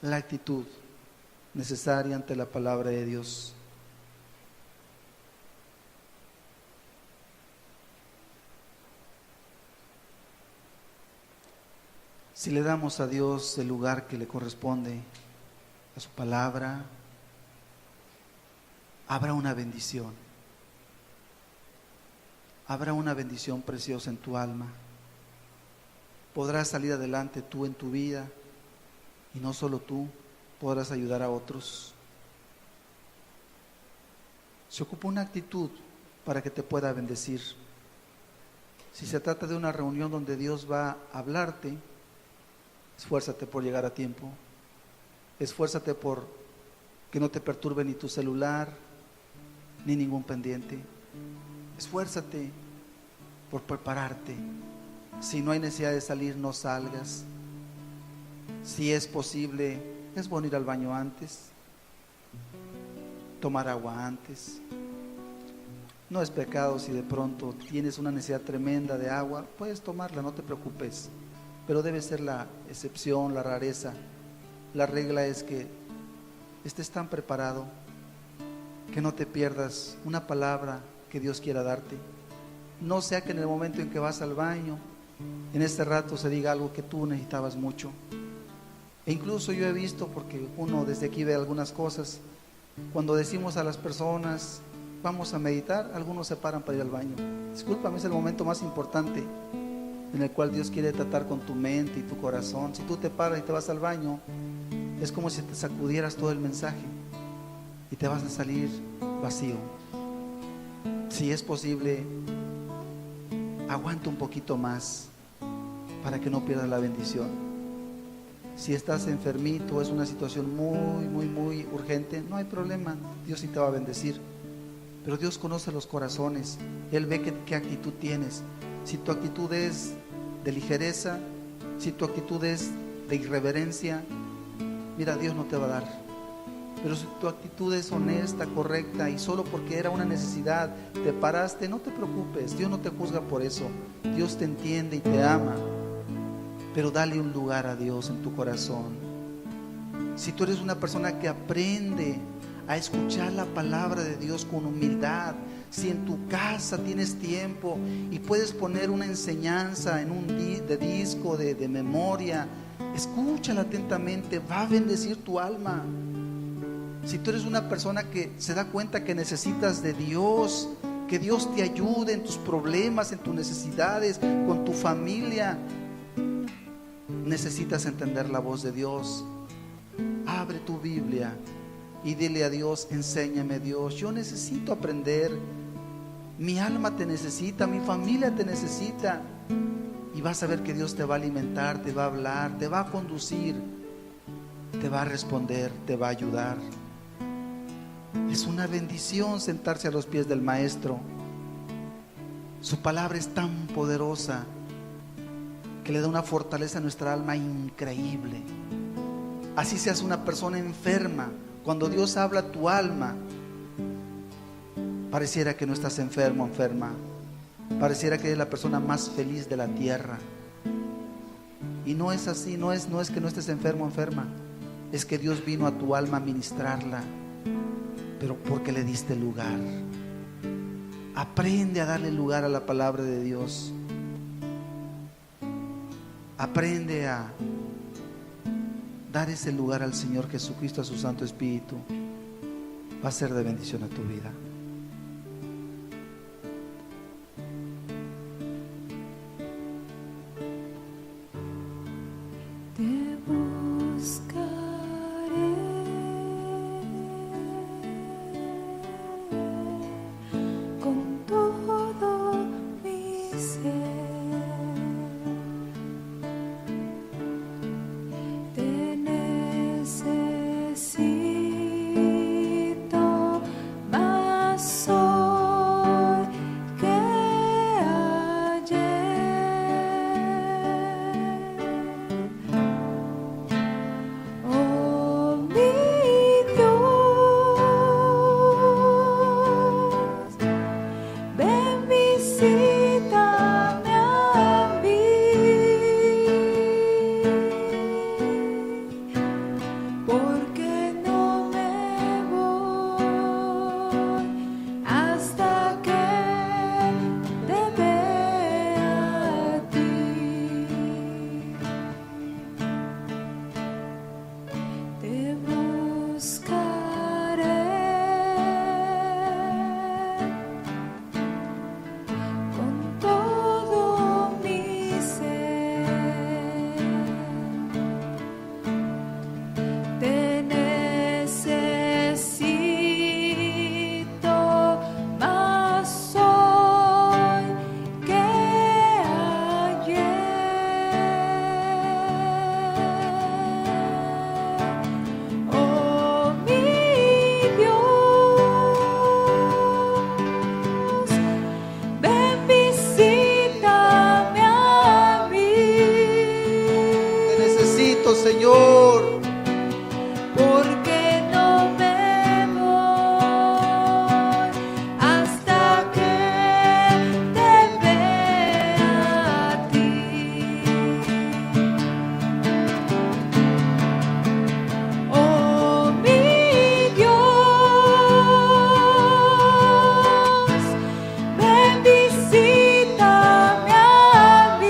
la actitud necesaria ante la palabra de Dios. Si le damos a Dios el lugar que le corresponde a su palabra, habrá una bendición. Habrá una bendición preciosa en tu alma. Podrás salir adelante tú en tu vida, y no solo tú, podrás ayudar a otros. Se ocupa una actitud para que te pueda bendecir. Si se trata de una reunión donde Dios va a hablarte, esfuérzate por llegar a tiempo. Esfuérzate por que no te perturbe ni tu celular, ni ningún pendiente. Esfuérzate por prepararte. Si no hay necesidad de salir, no salgas. Si es posible, es bueno ir al baño antes, tomar agua antes. No es pecado si de pronto tienes una necesidad tremenda de agua, puedes tomarla, no te preocupes, pero debe ser la excepción, la rareza. La regla es que estés tan preparado que no te pierdas una palabra que Dios quiera darte. No sea que en el momento en que vas al baño, en este rato se diga algo que tú necesitabas mucho. E incluso yo he visto, porque uno desde aquí ve algunas cosas, cuando decimos a las personas vamos a meditar, algunos se paran para ir al baño. Discúlpame, es el momento más importante en el cual Dios quiere tratar con tu mente y tu corazón. Si tú te paras y te vas al baño, es como si te sacudieras todo el mensaje y te vas a salir vacío. Si es posible, aguanta un poquito más para que no pierdas la bendición. Si estás enfermito, es una situación muy urgente, no hay problema, Dios sí te va a bendecir. Pero Dios conoce los corazones, Él ve qué actitud tienes. Si tu actitud es de ligereza, si tu actitud es de irreverencia, mira, Dios no te va a dar. Pero si tu actitud es honesta, correcta, y solo porque era una necesidad te paraste, no te preocupes, Dios no te juzga por eso. Dios te entiende y te ama, pero dale un lugar a Dios en tu corazón. Si tú eres una persona que aprende a escuchar la palabra de Dios con humildad, si en tu casa tienes tiempo y puedes poner una enseñanza en un disco de memoria, escúchala atentamente, va a bendecir tu alma. Si tú eres una persona que se da cuenta que necesitas de Dios, que Dios te ayude en tus problemas, en tus necesidades, con tu familia, necesitas entender la voz de Dios. Abre tu Biblia y dile a Dios: enséñame, Dios, yo necesito aprender. Mi alma te necesita, mi familia te necesita. Y vas a ver que Dios te va a alimentar, te va a hablar, te va a conducir, te va a responder, te va a ayudar. Es una bendición sentarse a los pies del Maestro. Su palabra es tan poderosa que le da una fortaleza a nuestra alma increíble. Así seas una persona enferma, cuando Dios habla a tu alma Pareciera que no estás enfermo, enferma. Pareciera que eres la persona más feliz de la tierra. Y no es así, no es que no estés enfermo, enferma. Es que Dios vino a tu alma a ministrarla, pero porque le diste lugar. Aprende a darle lugar a la palabra de Dios. Aprende a dar ese lugar al Señor Jesucristo, a su Santo Espíritu. Va a ser de bendición a tu vida. Te buscaré con todo mi ser. Te necesito más hoy que ayer. Oh mi Dios, ven visítame a mí, porque no me voy hasta que te vea a ti. Te buscaré con todo mi ser. Te necesito más hoy que ayer. Oh mi Dios, ven visítame a mí, Te necesito, Señor. porque no me voy hasta que te vea a ti. Oh mi Dios, ven visítame a mí,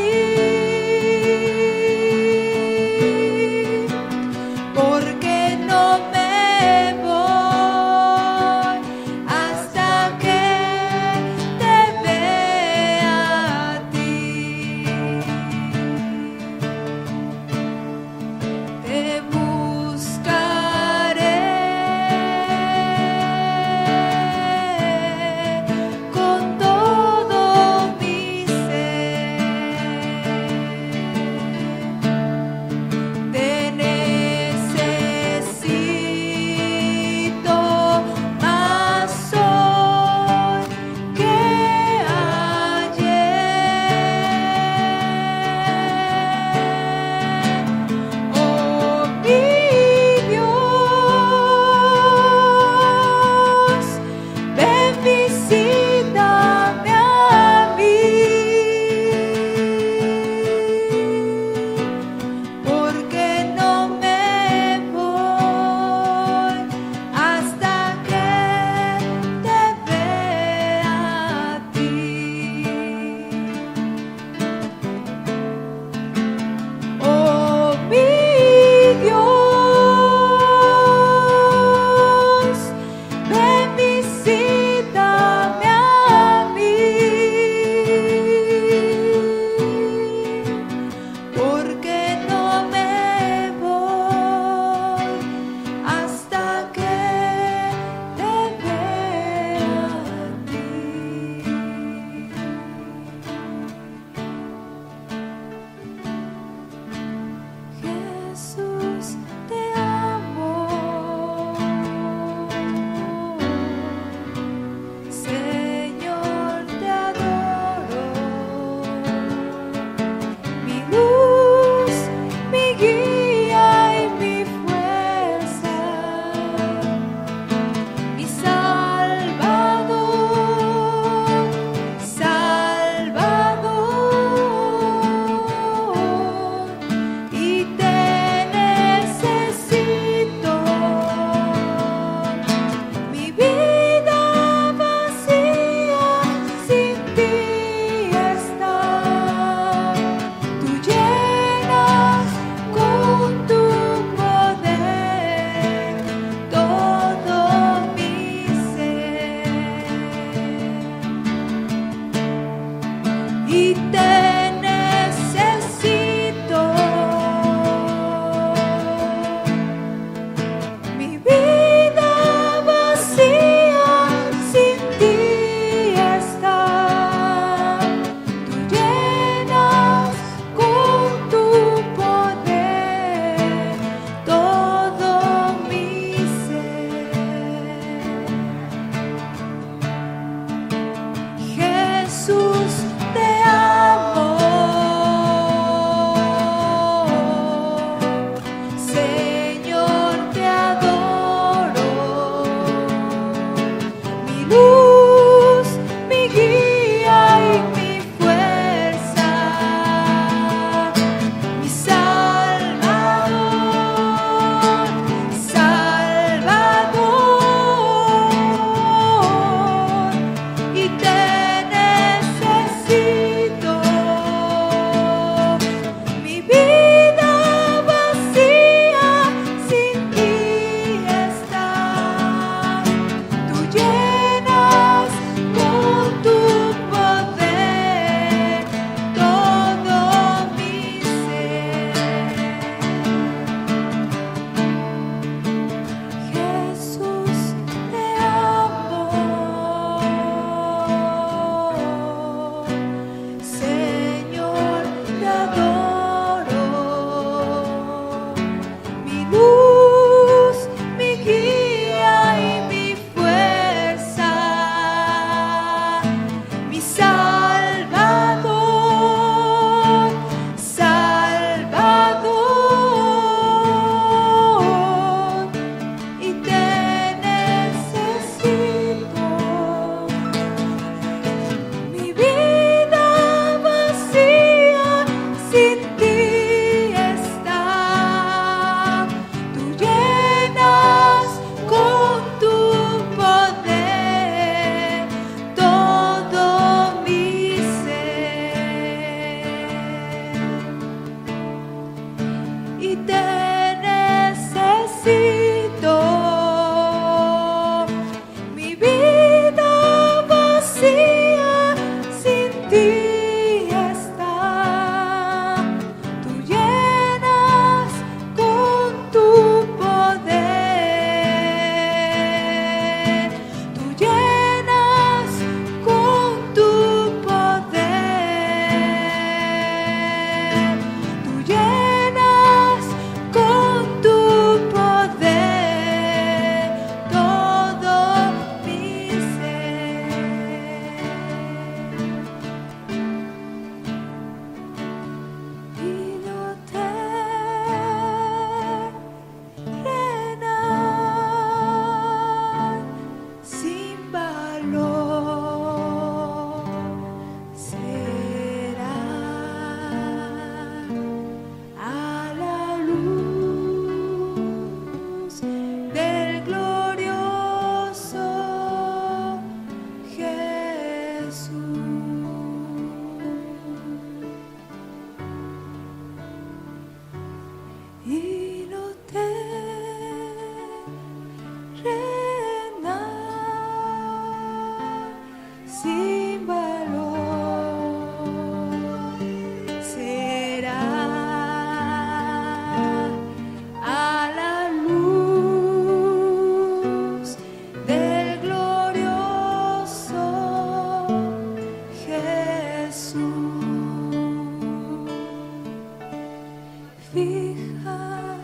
fijar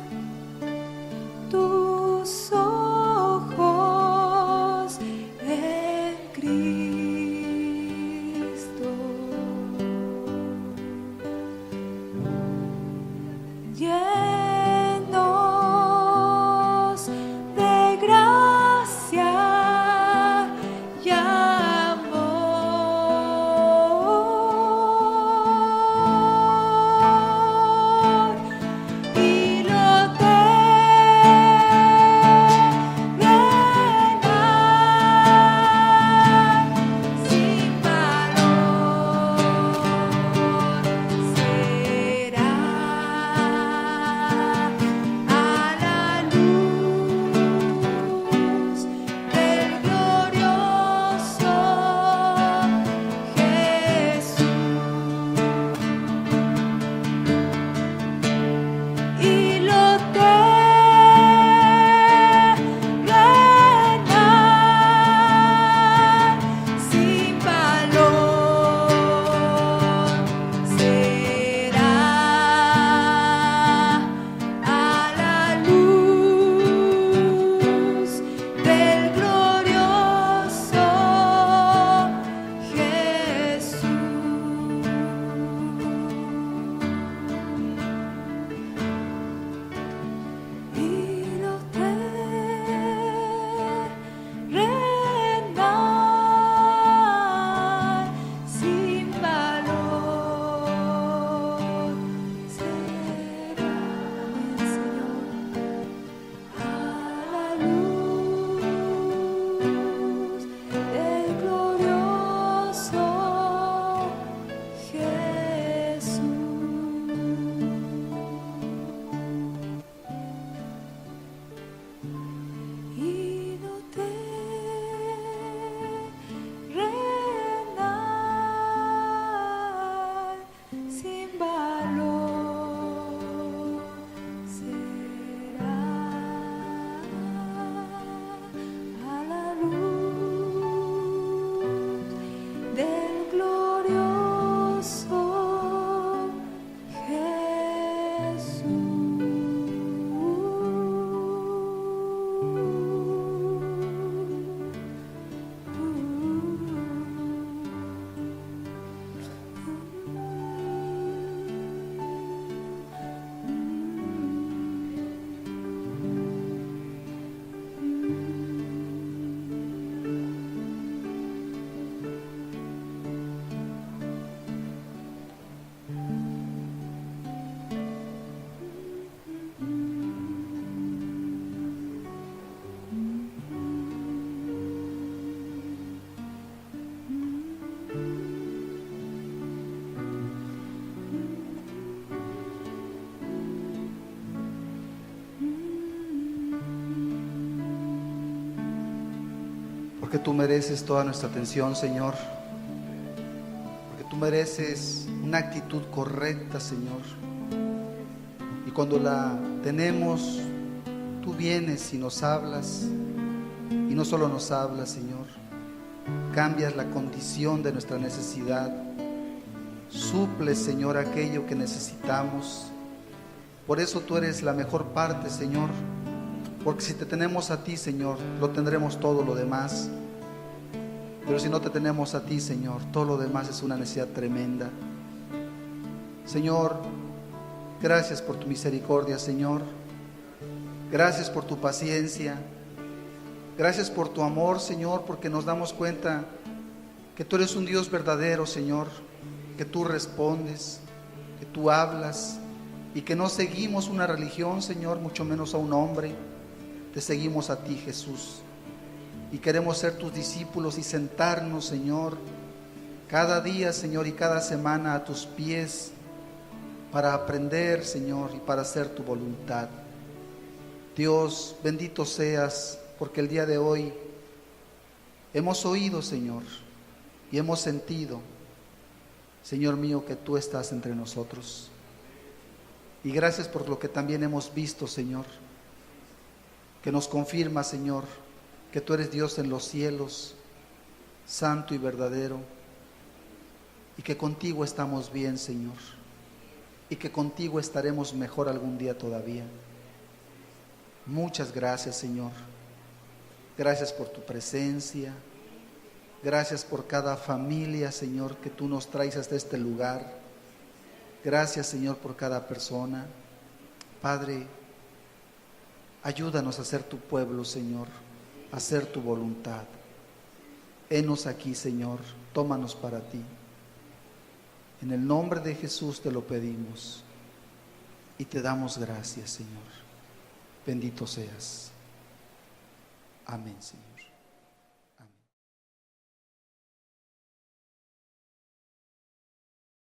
tus ojos en Cristo, llenos de gracia y amor, y lo terrenal sin valor será a la luz del glorioso Jesús, y lo terrenal sin valor será a la luz del glorioso Jesús. Y lo terrenal sin valor será, Señor, a la luz del glorioso Jesús. Y lo terrenal sin valor será a la luz del glorioso Porque tú mereces toda nuestra atención, Señor. Porque tú mereces una actitud correcta, Señor. Y cuando la tenemos, tú vienes y nos hablas. Y no solo nos hablas, Señor. Cambias la condición de nuestra necesidad. Suples, Señor, aquello que necesitamos. Por eso tú eres la mejor parte, Señor. Porque si te tenemos a ti, Señor, lo tendremos todo lo demás. Pero si no te tenemos a ti, Señor, todo lo demás es una necesidad tremenda. Señor, gracias por tu misericordia, Señor. Gracias por tu paciencia. Gracias por tu amor, Señor, porque nos damos cuenta que tú eres un Dios verdadero, Señor, que tú respondes, que tú hablas y que no seguimos una religión, Señor, mucho menos a un hombre. Te seguimos a ti, Jesús, y queremos ser tus discípulos y sentarnos, Señor, cada día, Señor, y cada semana a tus pies para aprender, Señor, y para hacer tu voluntad. Dios, bendito seas, porque el día de hoy hemos oído, Señor, y hemos sentido, Señor mío, que tú estás entre nosotros. Y gracias por lo que también hemos visto, Señor, que nos confirma, Señor, que tú eres Dios en los cielos, santo y verdadero, y que contigo estamos bien, Señor. y que contigo estaremos mejor algún día todavía. Muchas gracias, Señor. Gracias por tu presencia. Gracias por cada familia, Señor, que tú nos traes hasta este lugar. Gracias, Señor, por cada persona. Padre, ayúdanos a ser tu pueblo, Señor, a hacer tu voluntad. Henos aquí, Señor, tómanos para ti. En el nombre de Jesús te lo pedimos y te damos gracias, Señor. Bendito seas. Amén, Señor.